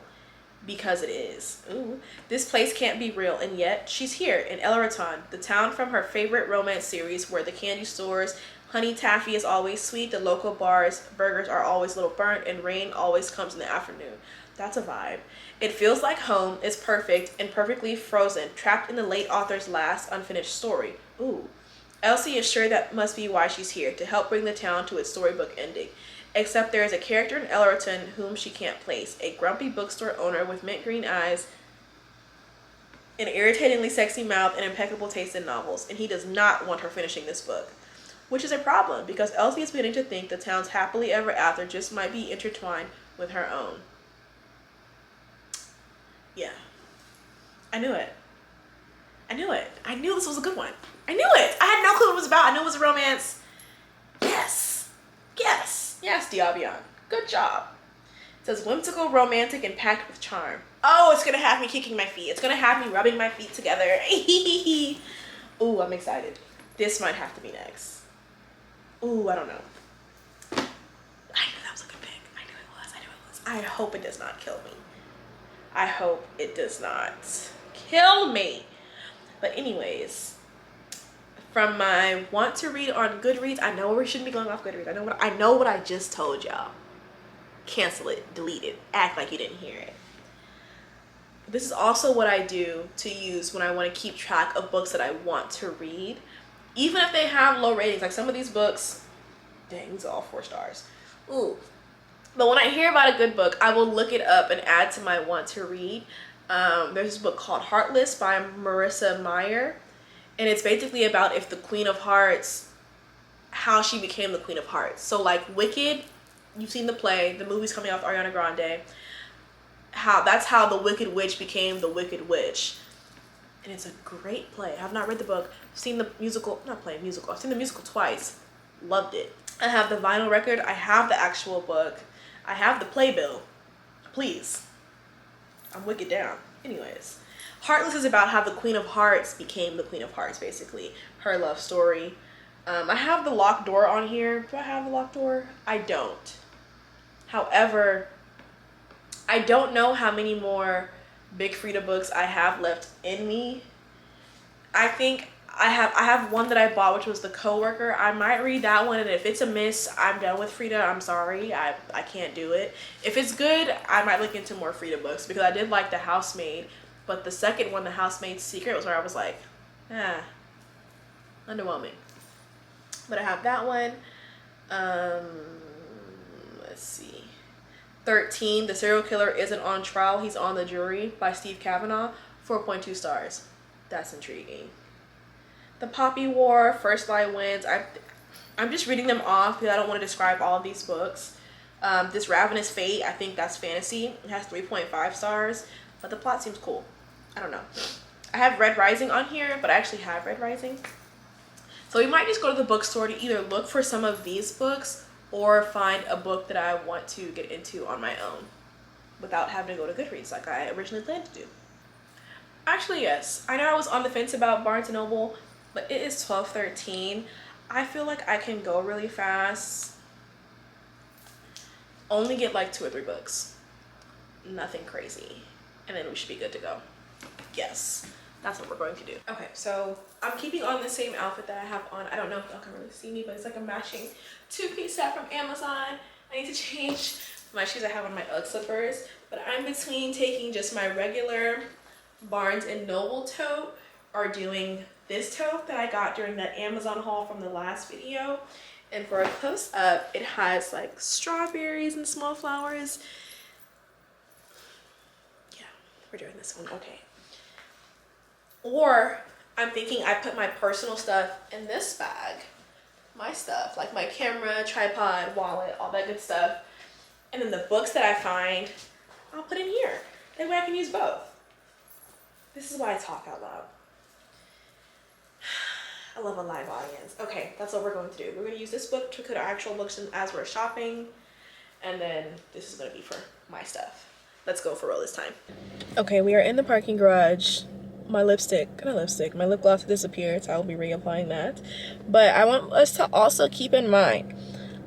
Because it is. Ooh. This place can't be real, and yet she's here in El Raton, the town from her favorite romance series, where the candy stores, honey taffy is always sweet, the local bars, burgers are always a little burnt, and rain always comes in the afternoon. That's a vibe. It feels like home is perfect and perfectly frozen, trapped in the late author's last unfinished story. Ooh. Elsie is sure that must be why she's here, to help bring the town to its storybook ending. Except there is a character in Ellerton whom she can't place. A grumpy bookstore owner with mint green eyes, an irritatingly sexy mouth, and impeccable taste in novels. And he does not want her finishing this book. Which is a problem, because Elsie is beginning to think the town's happily ever after just might be intertwined with her own. Yeah. I knew it. I knew it. I knew this was a good one. I knew it. I had no clue what it was about. I knew it was a romance. Yes. Yes. Yes, Diabion. Good job. It says whimsical, romantic, and packed with charm. Oh, it's going to have me kicking my feet. It's going to have me rubbing my feet together. Ooh, I'm excited. This might have to be next. Ooh, I don't know. I knew that was a good pick. I knew it was. I knew it was. I hope it does not kill me. I hope it does not kill me. But anyways, from my want to read on Goodreads, I know we shouldn't be going off Goodreads. I know what I just told y'all. Cancel it, delete it, act like you didn't hear it. This is also what I do to use when I want to keep track of books that I want to read. Even if they have low ratings, like some of these books, dang, these are all 4 stars. Ooh. But when I hear about a good book, I will look it up and add to my want to read. There's this book called Heartless by Marissa Meyer. And it's basically about if the Queen of Hearts, how she became the Queen of Hearts. So like Wicked, you've seen the play, the movie's coming out with Ariana Grande. That's how the Wicked Witch became the Wicked Witch. And it's a great play. I have not read the book. I've seen the musical, not play, musical. I've seen the musical twice. Loved it. I have the vinyl record. I have the actual book. I have the playbill. Please. I'm wicked down. Anyways. Heartless is about how the Queen of Hearts became the Queen of Hearts, basically. Her love story. I have the locked door on here. Do I have the locked door? I don't. However, I don't know how many more Big Frida books I have left in me. I think I have one that I bought, which was The Coworker. I might read that one, and if it's a miss, I'm done with Frida. I'm sorry. I can't do it. If it's good, I might look into more Frida books, because I did like The Housemaid. But the second one, The Housemaid's Secret, was where I was like, underwhelming. But I have that one. Let's see. 13, The Serial Killer Isn't on Trial, He's on the Jury by Steve Kavanaugh. 4.2 stars. That's intriguing. The Poppy War, First Light Wins. I'm just reading them off because I don't want to describe all of these books. This Ravenous Fate, I think that's fantasy. It has 3.5 stars, but the plot seems cool. I don't know. I have Red Rising on here, but I actually have Red Rising. So we might just go to the bookstore to either look for some of these books or find a book that I want to get into on my own without having to go to Goodreads like I originally planned to do. Actually, yes. I know I was on the fence about Barnes & Noble, but it is 12:13. I feel like I can go really fast. Only get like 2 or 3 books. Nothing crazy. And then we should be good to go. Yes, that's what we're going to do. Okay, so I'm keeping on the same outfit that I have on. I don't know if y'all can really see me, but it's like a matching 2-piece set from Amazon. I need to change my shoes. I have on my UGG slippers, but I'm between taking just my regular Barnes & Noble tote or doing this tote that I got during that Amazon haul from the last video. And for a close up, it has like strawberries and small flowers. Yeah, we're doing this one. Okay. Or I'm thinking I put my personal stuff in this bag. My stuff, like my camera, tripod, wallet, all that good stuff. And then the books that I find, I'll put in here. That way I can use both. This is why I talk out loud. I love a live audience. Okay, that's what we're going to do. We're going to use this book to put our actual books in as we're shopping. And then this is going to be for my stuff. Let's go for real this time. Okay, we are in the parking garage. My lip gloss disappeared, so I will be reapplying that. But I want us to also keep in mind,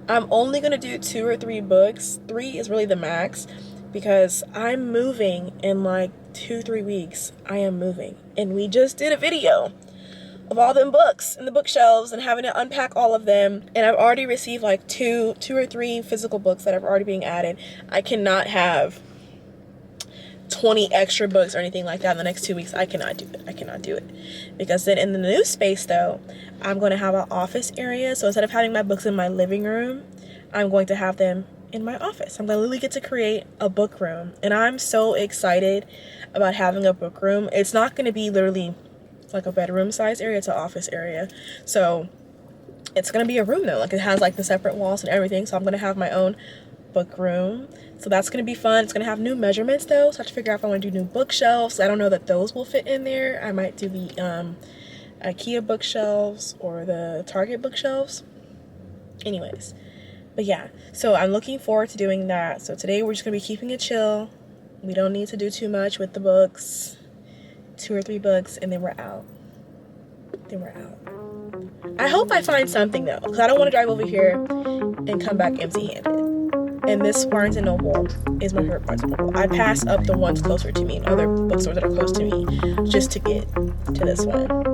I'm only going to do 2 or 3 books. 3 is really the max because I'm moving in like 2-3 weeks. I am moving. And we just did a video of all them books in the bookshelves and having to unpack all of them. And I've already received like 2 or 3 physical books that are already being added. I cannot have 20 extra books or anything like that in the next 2 weeks. I cannot do it. Because then in the new space though, I'm going to have an office area. So instead of having my books in my living room, I'm going to have them in my office. I'm going to literally get to create a book room. And I'm so excited about having a book room. It's not going to be literally like a bedroom size area, it's an office area. So it's going to be a room though. Like it has like the separate walls and everything. So I'm going to have my own book room. So that's going to be fun. It's going to have new measurements though. So I have to figure out if I want to do new bookshelves. I don't know that those will fit in there. I might do the IKEA bookshelves or the Target bookshelves. Anyways, but yeah, so I'm looking forward to doing that. So today we're just going to be keeping it chill. We don't need to do too much with the books. 2 or 3 books and then we're out. I hope I find something though, because I don't want to drive over here and come back empty-handed. And this Barnes & Noble is my favorite Barnes & Noble. I pass up the ones closer to me and other bookstores that are close to me just to get to this one.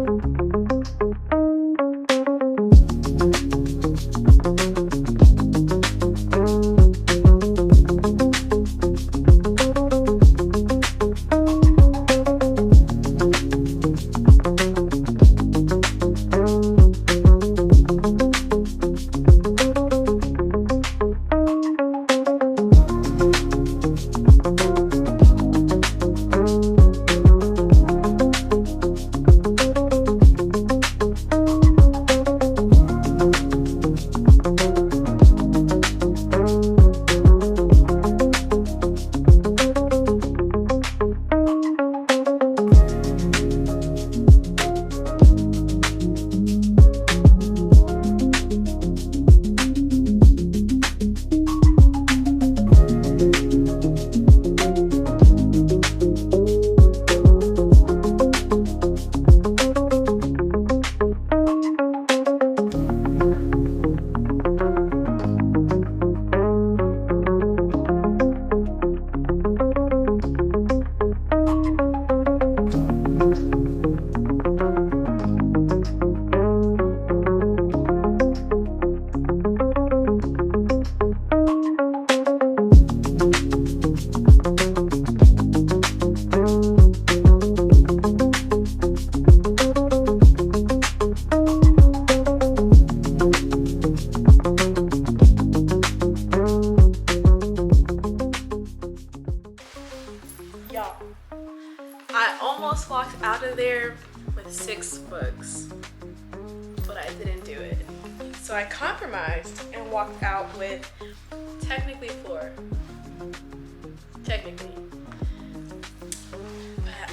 almost walked out of there with 6 books, but I didn't do it. So I compromised and walked out with technically 4. Technically.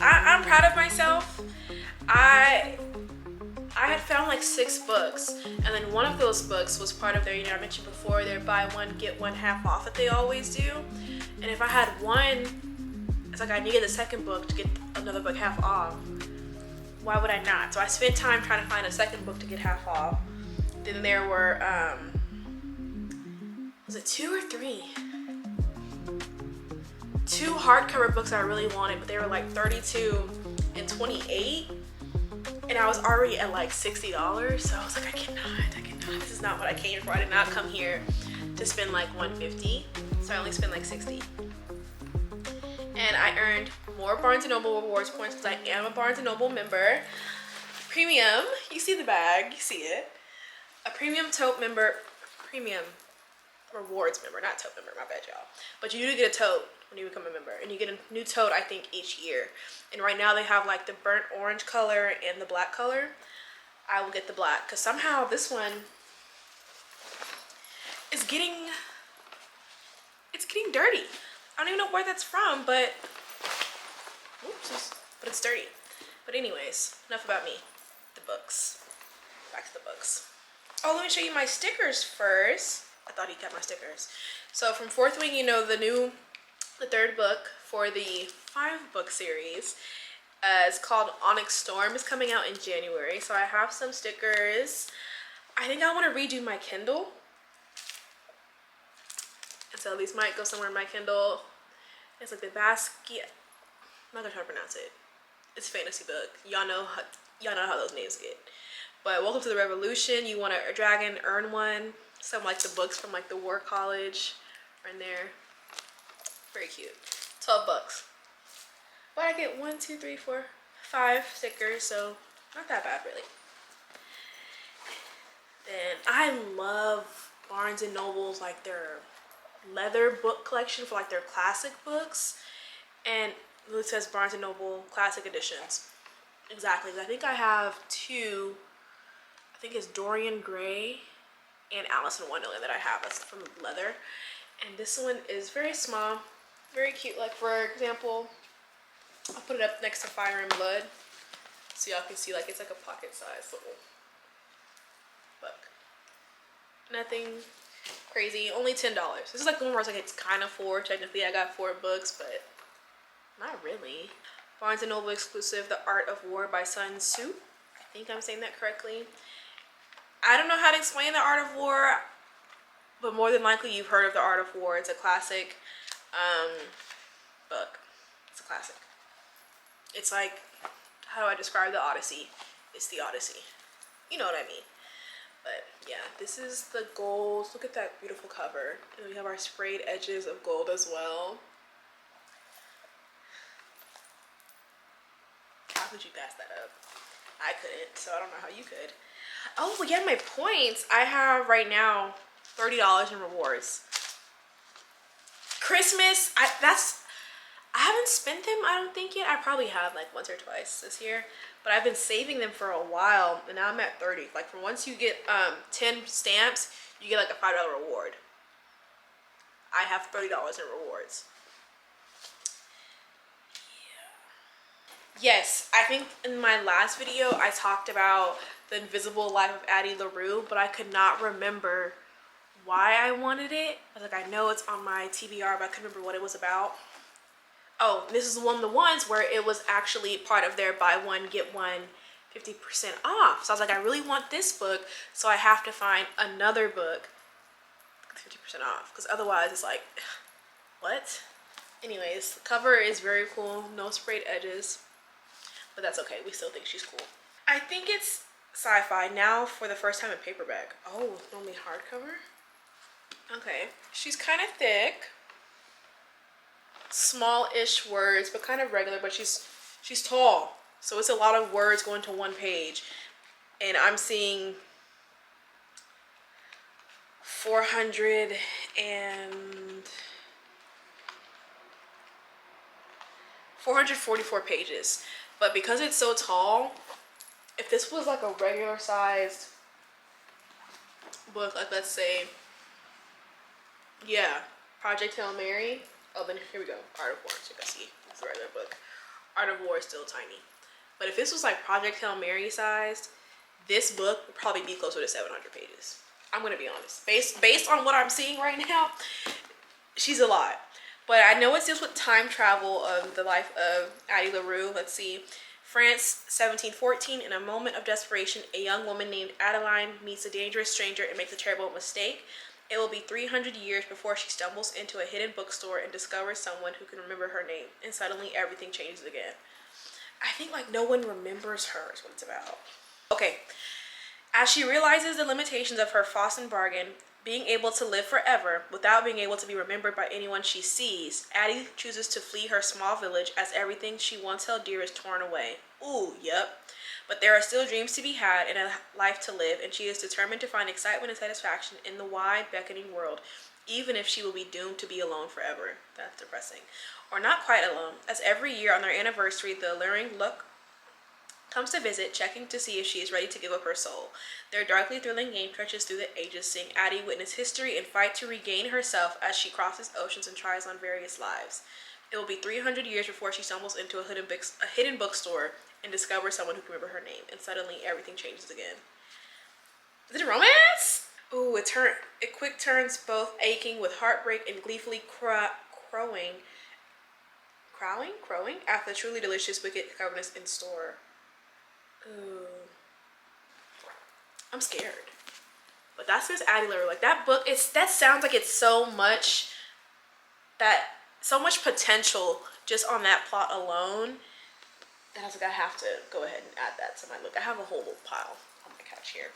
I'm proud of myself. I had found like 6 books, and then one of those books was part of their, I mentioned before, their buy one get one half off that they always do. And if I had one, it's like I needed the second book to get another book half off. Why would I not? So I spent time trying to find a second book to get half off. Then there were, was it 2 or 3? 2 hardcover books I really wanted, but they were like $32 and $28. And I was already at like $60, so I was like, I cannot, this is not what I came for. I did not come here to spend like $150, so I only spent like $60. And I earned more Barnes & Noble rewards points because I am a Barnes & Noble member. Premium, you see the bag, you see it. A premium tote member, premium rewards member, not tote member, my bad y'all. But you do get a tote when you become a member, and you get a new tote I think each year. And right now they have like the burnt orange color and the black color. I will get the black because somehow this one is getting, it's dirty. I don't even know where that's from, but oops, but it's dirty. But anyways, enough about me. The books. back to the books. Oh, let me show you my stickers first. I thought he kept my stickers. So from Fourth Wing, you know, the third book for the 5-book series is called Onyx Storm. Is coming out in January. So I have some stickers. I think I want to redo my Kindle. And so these might go somewhere in my Kindle. It's like the basket. I'm not gonna try to pronounce it. It's a fantasy book. Y'all know how those names get. But Welcome to the Revolution. You want a dragon, earn one. Some like the books from like the War College are in there. Very cute. 12 bucks. But I get 1, 2, 3, 4, 5 stickers, so not that bad really. Then I love Barnes and Noble's like their leather book collection for like their classic books. And it says Barnes and Noble Classic Editions. Exactly. I think I have 2. I think it's Dorian Gray and Alice in Wonderland that I have. That's from leather. And this one is very small, very cute. Like for example, I'll put it up next to Fire and Blood so y'all can see like it's like a pocket size little book. Nothing crazy, only $10. This is like the one where it's like it's kind of 4. Technically I got 4 books, but not really. Barnes & Noble exclusive, The Art of War by Sun Tzu. I think I'm saying that correctly. I don't know how to explain The Art of War, but more than likely you've heard of The Art of War. It's a classic book. It's a classic. It's like, how do I describe the Odyssey? It's the Odyssey. You know what I mean. But yeah, this is the gold. Look at that beautiful cover. And we have our sprayed edges of gold as well. How could you pass that up? I couldn't, so I don't know how you could. Oh, yeah, my points. I have right now $30 in rewards. Christmas, I haven't spent them, I don't think yet. I probably have like once or twice this year, but I've been saving them for a while, and now I'm at 30. Like for once you get 10 stamps, you get like a $5 reward. I have $30 in rewards. Yes, I think in my last video I talked about The Invisible Life of Addie LaRue, but I could not remember why I wanted it. I was like, I know it's on my TBR, but I couldn't remember what it was about. Oh, this is one of the ones where it was actually part of their buy one, get one 50% off. So I was like, I really want this book, so I have to find another book 50% off, because otherwise it's like, what? Anyways, the cover is very cool, no sprayed edges. But that's okay, we still think she's cool. I think it's sci-fi now for the first time in paperback. Oh, only hardcover? Okay, she's kind of thick. Small-ish words, but kind of regular, but she's tall. So it's a lot of words going to one page. And I'm seeing 444 pages. But because it's so tall, if this was like a regular sized book, like let's say, yeah, Project Hail Mary. Oh, then here we go. Art of War. So you can see it's a regular book. Art of War is still tiny. But if this was like Project Hail Mary sized, this book would probably be closer to 700 pages. I'm gonna be honest. Based on what I'm seeing right now, she's a lot. But I know it's just with time travel of the life of Addie LaRue. Let's see. France, 1714. In a moment of desperation, a young woman named Adeline meets a dangerous stranger and makes a terrible mistake. It will be 300 years before she stumbles into a hidden bookstore and discovers someone who can remember her name. And suddenly everything changes again. I think like no one remembers her is what it's about. Okay. As she realizes the limitations of her Fawcett bargain, being able to live forever without being able to be remembered by anyone she sees, Addie chooses to flee her small village as everything she once held dear is torn away. Ooh, yep. But there are still dreams to be had and a life to live, and she is determined to find excitement and satisfaction in the wide, beckoning world, even if she will be doomed to be alone forever. That's depressing. Or not quite alone, as every year on their anniversary, the alluring Luck comes to visit, checking to see if she is ready to give up her soul. Their darkly thrilling game stretches through the ages, seeing Addie witness history and fight to regain herself as she crosses oceans and tries on various lives. It will be 300 years before she stumbles into a hidden bookstore and discovers someone who can remember her name, and suddenly everything changes again. Is it a romance? Ooh, it quick turns both aching with heartbreak and gleefully crowing after the truly delicious wicked coverness in store. Ooh, I'm scared. But that's Miss Addie LaRue. Like that book, that sounds like it's so much potential just on that plot alone. That I was like, I have to go ahead and add that to my look. I have a whole little pile on my couch here.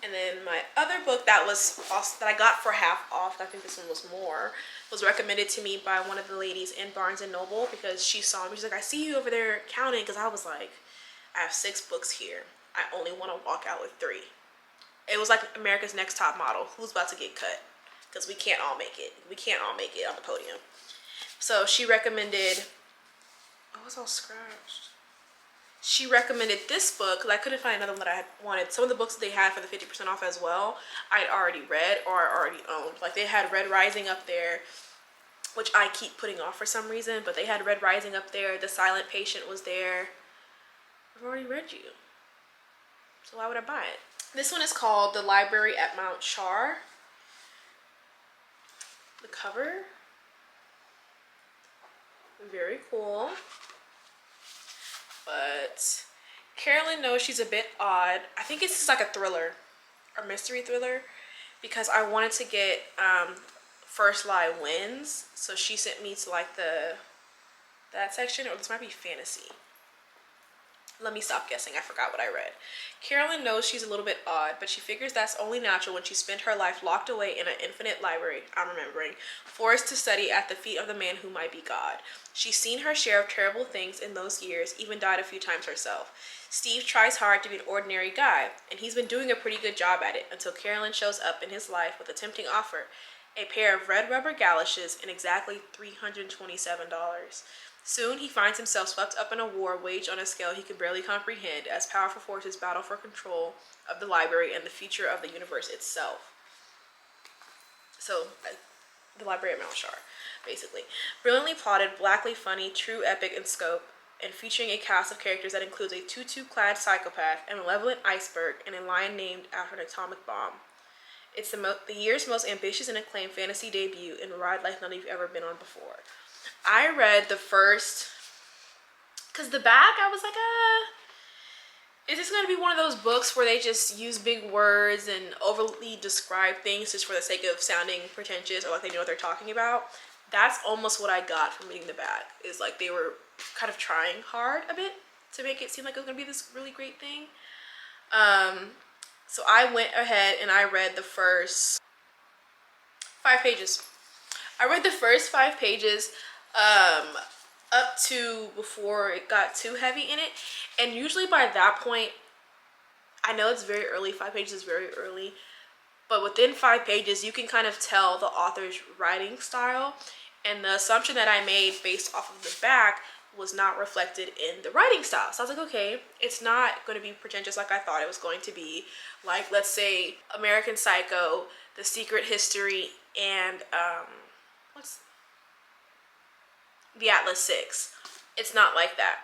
And then my other book that I got for half off, I think this one was more, was recommended to me by one of the ladies in Barnes and Noble because she saw me. She's like, I see you over there counting, because I was like, I have 6 books here. I only want to walk out with 3. It was like America's Next Top Model. Who's about to get cut? Because we can't all make it. We can't all make it on the podium. So she recommended, oh, it was all scratched. She recommended this book because I couldn't find another one that I had wanted. Some of the books that they had for the 50% off as well, I'd already read or I already owned. Like they had Red Rising up there, which I keep putting off for some reason, but they had Red Rising up there. The Silent Patient was there. I've already read you, so why would I buy it? This one is called The Library at Mount Char. The cover, very cool. But Carolyn knows she's a bit odd. I think it's just like a thriller, a mystery thriller, because I wanted to get First Lie Wins. So she sent me to like that section, or this might be fantasy. Let me stop guessing. I forgot what I read. Carolyn knows she's a little bit odd, but she figures that's only natural when she spent her life locked away in an infinite library, I'm remembering, forced to study at the feet of the man who might be God. She's seen her share of terrible things in those years, even died a few times herself. Steve tries hard to be an ordinary guy, and he's been doing a pretty good job at it until Carolyn shows up in his life with a tempting offer, a pair of red rubber galoshes and exactly $327. Soon, he finds himself swept up in a war waged on a scale he can barely comprehend as powerful forces battle for control of the library and the future of the universe itself. So, the library at Mount Char, basically. Brilliantly plotted, blackly funny, true epic in scope, and featuring a cast of characters that includes a tutu-clad psychopath, a malevolent iceberg, and a lion named after an atomic bomb. It's the year's most ambitious and acclaimed fantasy debut and ride like none you've ever been on before. I read the first, because the back, I was like, is this going to be one of those books where they just use big words and overly describe things just for the sake of sounding pretentious or like they know what they're talking about? That's almost what I got from reading the back, is like they were kind of trying hard a bit to make it seem like it was going to be this really great thing. So I went ahead and I read the first 5 pages. I read the first 5 pages up to before it got too heavy in it, and usually by that point, I know it's very early, 5 pages is very early, but within 5 pages you can kind of tell the author's writing style, and the assumption that I made based off of the back was not reflected in the writing style. So I was like, okay, it's not going to be pretentious like I thought it was going to be, like let's say American Psycho, The Secret History, and The Atlas 6. It's not like that,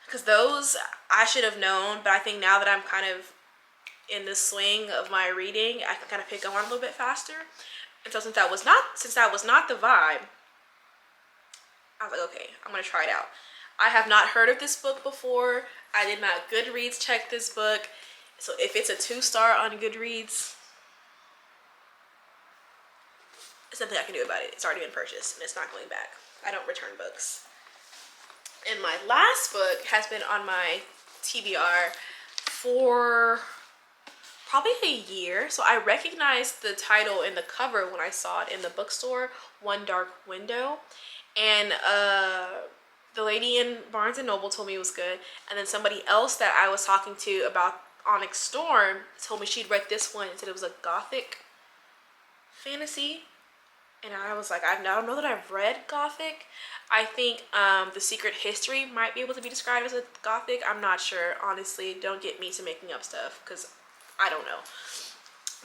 because those I should have known, but I think now that I'm kind of in the swing of my reading, I can kind of pick on a little bit faster. And so since that was not the vibe, I was like, okay, I'm gonna try it out. I have not heard of this book before. I did not Goodreads check this book, so if it's a 2-star on Goodreads, there's nothing I can do about it. It's already been purchased and it's not going back. I don't return books. And my last book has been on my TBR for probably a year. So I recognized the title and the cover when I saw it in the bookstore, One Dark Window. And the lady in Barnes and Noble told me it was good. And then somebody else that I was talking to about Onyx Storm told me she'd read this one and said it was a gothic fantasy. And I was like, I don't know that I've read gothic. I think The Secret History might be able to be described as a gothic. I'm not sure, honestly. Don't get me to making up stuff, because I don't know.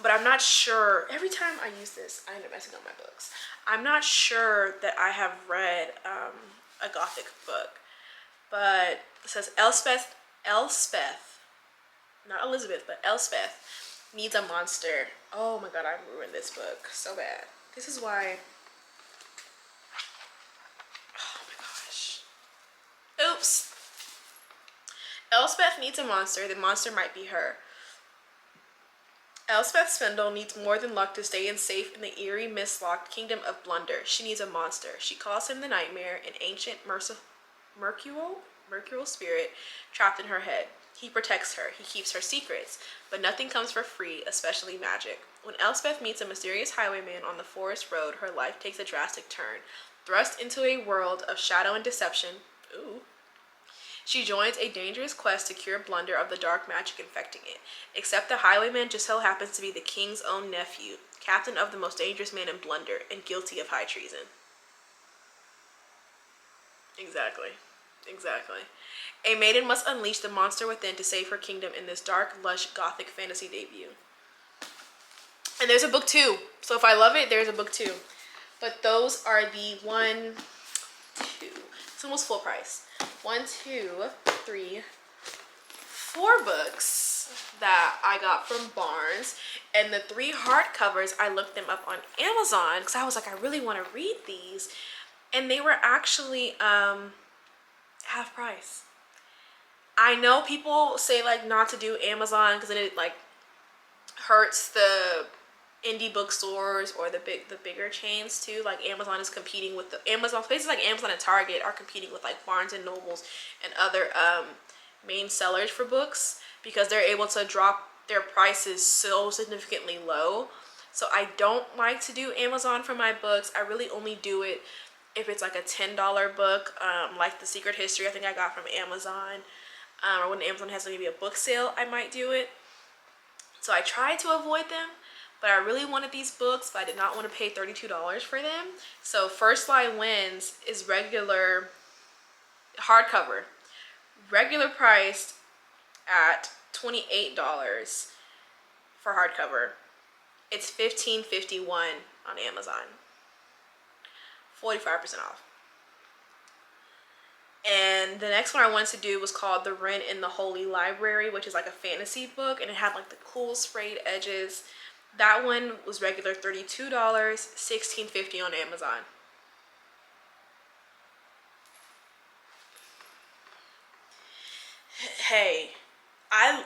But I'm not sure. Every time I use this, I end up messing up my books. I'm not sure that I have read a gothic book. But it says Elspeth not Elizabeth, but Elspeth needs a monster. Oh my god, I ruined this book so bad. This is why. Oh my gosh. Oops. Elspeth needs a monster. The monster might be her. Elspeth Spindle needs more than luck to stay safe in the eerie, mist-locked kingdom of Blunder. She needs a monster. She calls him the Nightmare, an ancient mercurial spirit trapped in her head. He protects her. He keeps her secrets. But nothing comes for free, especially magic. When Elspeth meets a mysterious highwayman on the forest road, her life takes a drastic turn. Thrust into a world of shadow and deception, she joins a dangerous quest to cure Blunder of the dark magic infecting it. Except the highwayman just so happens to be the king's own nephew, captain of the most dangerous man in Blunder, and guilty of high treason. Exactly. A maiden must unleash the monster within to save her kingdom in this dark, lush, gothic fantasy debut. And there's a book 2. So if I love it, there's a book 2. But those are the 1, 2. It's almost full price. 1, 2, 3, 4 books that I got from Barnes, and the 3 hardcovers, I looked them up on Amazon because I was like, I really want to read these, and they were actually half price. I know people say like not to do Amazon because then it like hurts the indie bookstores or the bigger chains too. Like Amazon is competing with the places like Amazon and Target are competing with like Barnes and Nobles and other main sellers for books because they're able to drop their prices so significantly low. So I don't like to do Amazon for my books. I really only do it if it's like a $10 book, like The Secret History I think I got from Amazon, or when Amazon has maybe a book sale, I might do it. So I try to avoid them. But I really wanted these books, but I did not want to pay $32 for them. So First Lie Wins is regular hardcover, regular priced at $28 for hardcover. It's $15.51 on Amazon, 45% off. And the next one I wanted to do was called The Wren in the Holy Library, which is like a fantasy book, and it had like the cool sprayed edges. That one was regular $32, $16.50 on Amazon. Hey, I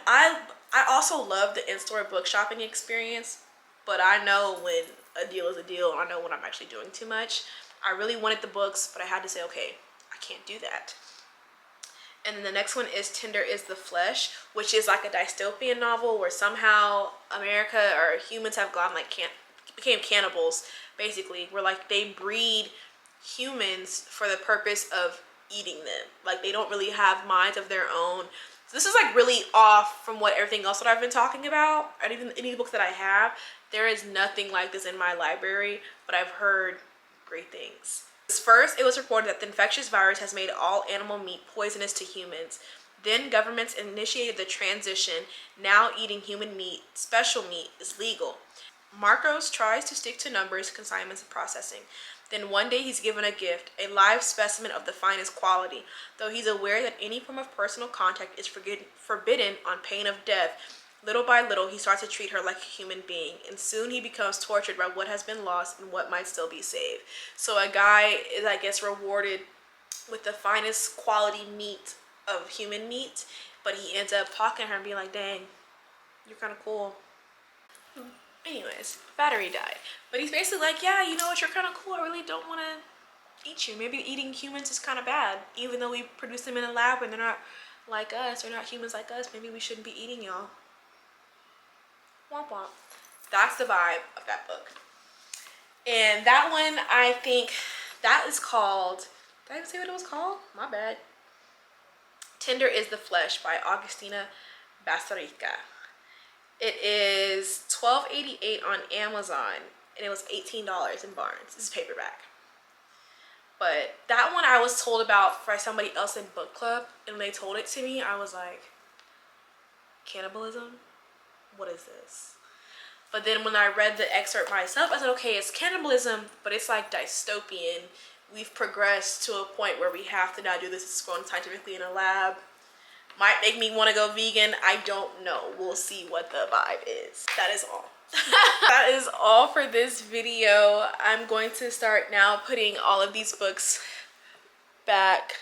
also love the in-store book shopping experience, but I know when a deal is a deal. I know when I'm actually doing too much. I really wanted the books, but I had to say, okay, I can't do that. And then the next one is Tender is the Flesh, which is like a dystopian novel where somehow America or humans have gone like became cannibals, basically, where like they breed humans for the purpose of eating them. Like they don't really have minds of their own. So this is like really off from what everything else that I've been talking about, and even any books that I have. There is nothing like this in my library, but I've heard great things. First, it was reported that the infectious virus has made all animal meat poisonous to humans. Then governments initiated the transition. Now eating human meat, special meat, is legal. Marcos tries to stick to numbers, consignments, and processing. Then one day he's given a gift, a live specimen of the finest quality, though he's aware that any form of personal contact is forbidden on pain of death. Little by little, he starts to treat her like a human being, and soon he becomes tortured by what has been lost and what might still be saved. So a guy is, I guess, rewarded with the finest quality meat of human meat, but he ends up talking to her and being like, dang, you're kind of cool. Anyways, battery died. But he's basically like, yeah, you know what, you're kind of cool. I really don't want to eat you. Maybe eating humans is kind of bad. Even though we produce them in a lab and they're not like us, they're not humans like us, maybe we shouldn't be eating y'all. Womp womp. That's the vibe of that book. And that one, I think, that is called, did I even say what it was called? My bad. Tender is the Flesh by Augustina Basarica. It is $12.88 on Amazon, and it was $18 in Barnes. This is paperback. But that one I was told about by somebody else in book club, and when they told it to me, I was like, cannibalism? What is this? But then when I read the excerpt myself, I said, okay, it's cannibalism, but it's like dystopian. We've progressed to a point where we have to now do this. It's grown scientifically in a lab. Might make me want to go vegan. I don't know. We'll see what the vibe is. That is all. That is all for this video. I'm going to start now putting all of these books back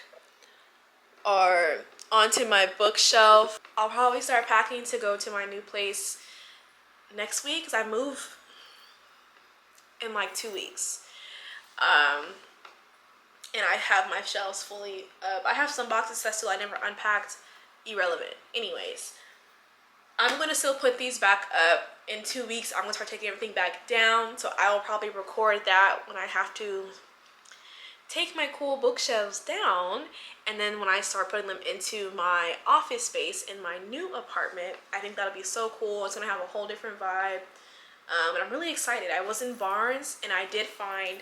or onto my bookshelf. I'll probably start packing to go to my new place next week because I move in like 2 weeks. And I have my shelves fully up. I have some boxes that still I never unpacked. Irrelevant. Anyways, I'm gonna still put these back up. In 2 weeks, I'm gonna start taking everything back down. So I will probably record that when I have to take my cool bookshelves down. And then when I start putting them into my office space in my new apartment, I think that'll be so cool. It's gonna have a whole different vibe. And I'm really excited. I was in Barnes and I did find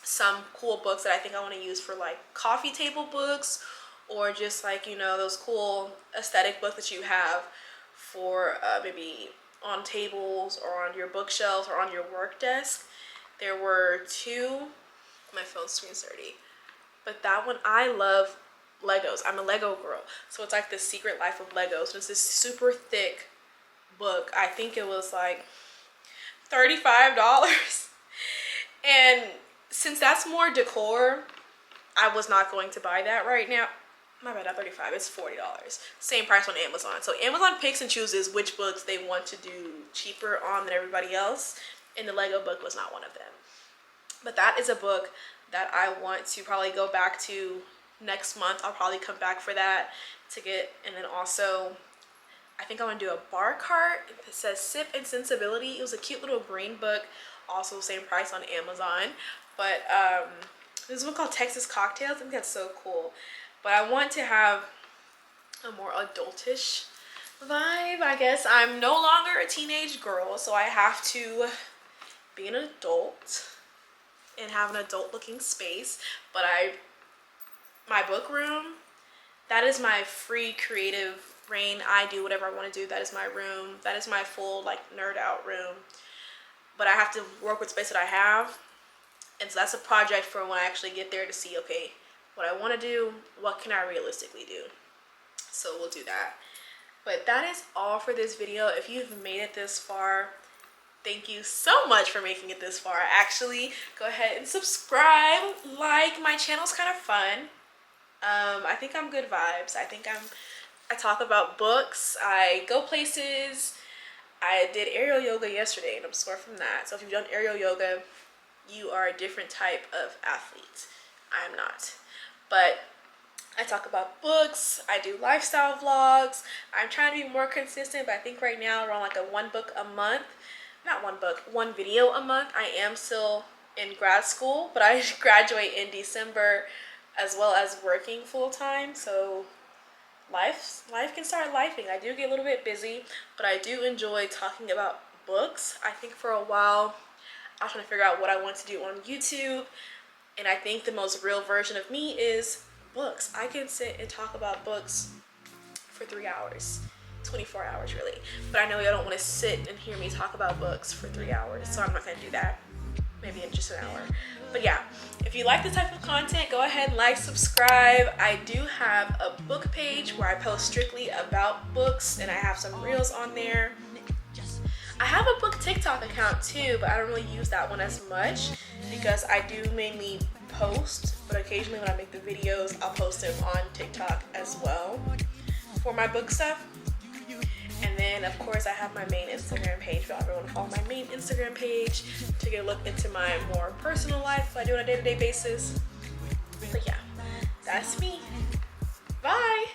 some cool books that I think I want to use for like coffee table books, or just like, you know, those cool aesthetic books that you have for maybe on tables or on your bookshelves or on your work desk. There were two. My phone screen's dirty. But that one, I love Legos. I'm a Lego girl. So it's like The Secret Life of Legos. It's this super thick book. I think it was like $35. And since that's more decor, I was not going to buy that right now. My bad, not $35, it's $40. Same price on Amazon. So Amazon picks and chooses which books they want to do cheaper on than everybody else. And the Lego book was not one of them. But that is a book that I want to probably go back to next month. I'll probably come back for that to get. And then also, I think I want to do a bar cart. It says Sip and Sensibility. It was a cute little green book. Also same price on Amazon. But there's one called Texas Cocktails. I think that's so cool. But I want to have a more adultish vibe, I guess. I'm no longer a teenage girl, so I have to be an adult and have an adult looking space. But my book room, that is my free creative reign. I do whatever I want to do. That is my room. That is my full like nerd out room. But I have to work with space that I have. And so that's a project for when I actually get there to see, okay, what I want to do, what can I realistically do? So we'll do that. But that is all for this video. If you've made it this far, thank you so much for making it this far. Actually, go ahead and subscribe. Like, my channel's kind of fun. I think I'm good vibes. I talk about books. I go places. I did aerial yoga yesterday and I'm sore from that. So if you've done aerial yoga, you are a different type of athlete. I am not. But I talk about books. I do lifestyle vlogs. I'm trying to be more consistent, but I think right now around like one book a month. Not one book, one video a month. I am still in grad school, but I graduate in December as well as working full time. So life can start lifing. I do get a little bit busy, but I do enjoy talking about books. I think for a while I was trying to figure out what I want to do on YouTube, and I think the most real version of me is books. I can sit and talk about books for 3 hours, 24 hours really, but I know y'all don't want to sit and hear me talk about books for 3 hours, so I'm not going to do that. Maybe in just an hour. But yeah, if you like this type of content, go ahead and like, subscribe. I do have a book page where I post strictly about books, and I have some reels on there. I have a book TikTok account too, but I don't really use that one as much because I do mainly post, but occasionally when I make the videos, I'll post them on TikTok as well for my book stuff. And then of course I have my main Instagram page. If y'all ever want to follow my main Instagram page to get a look into my more personal life, what I do on a day-to-day basis. But yeah, that's me. Bye.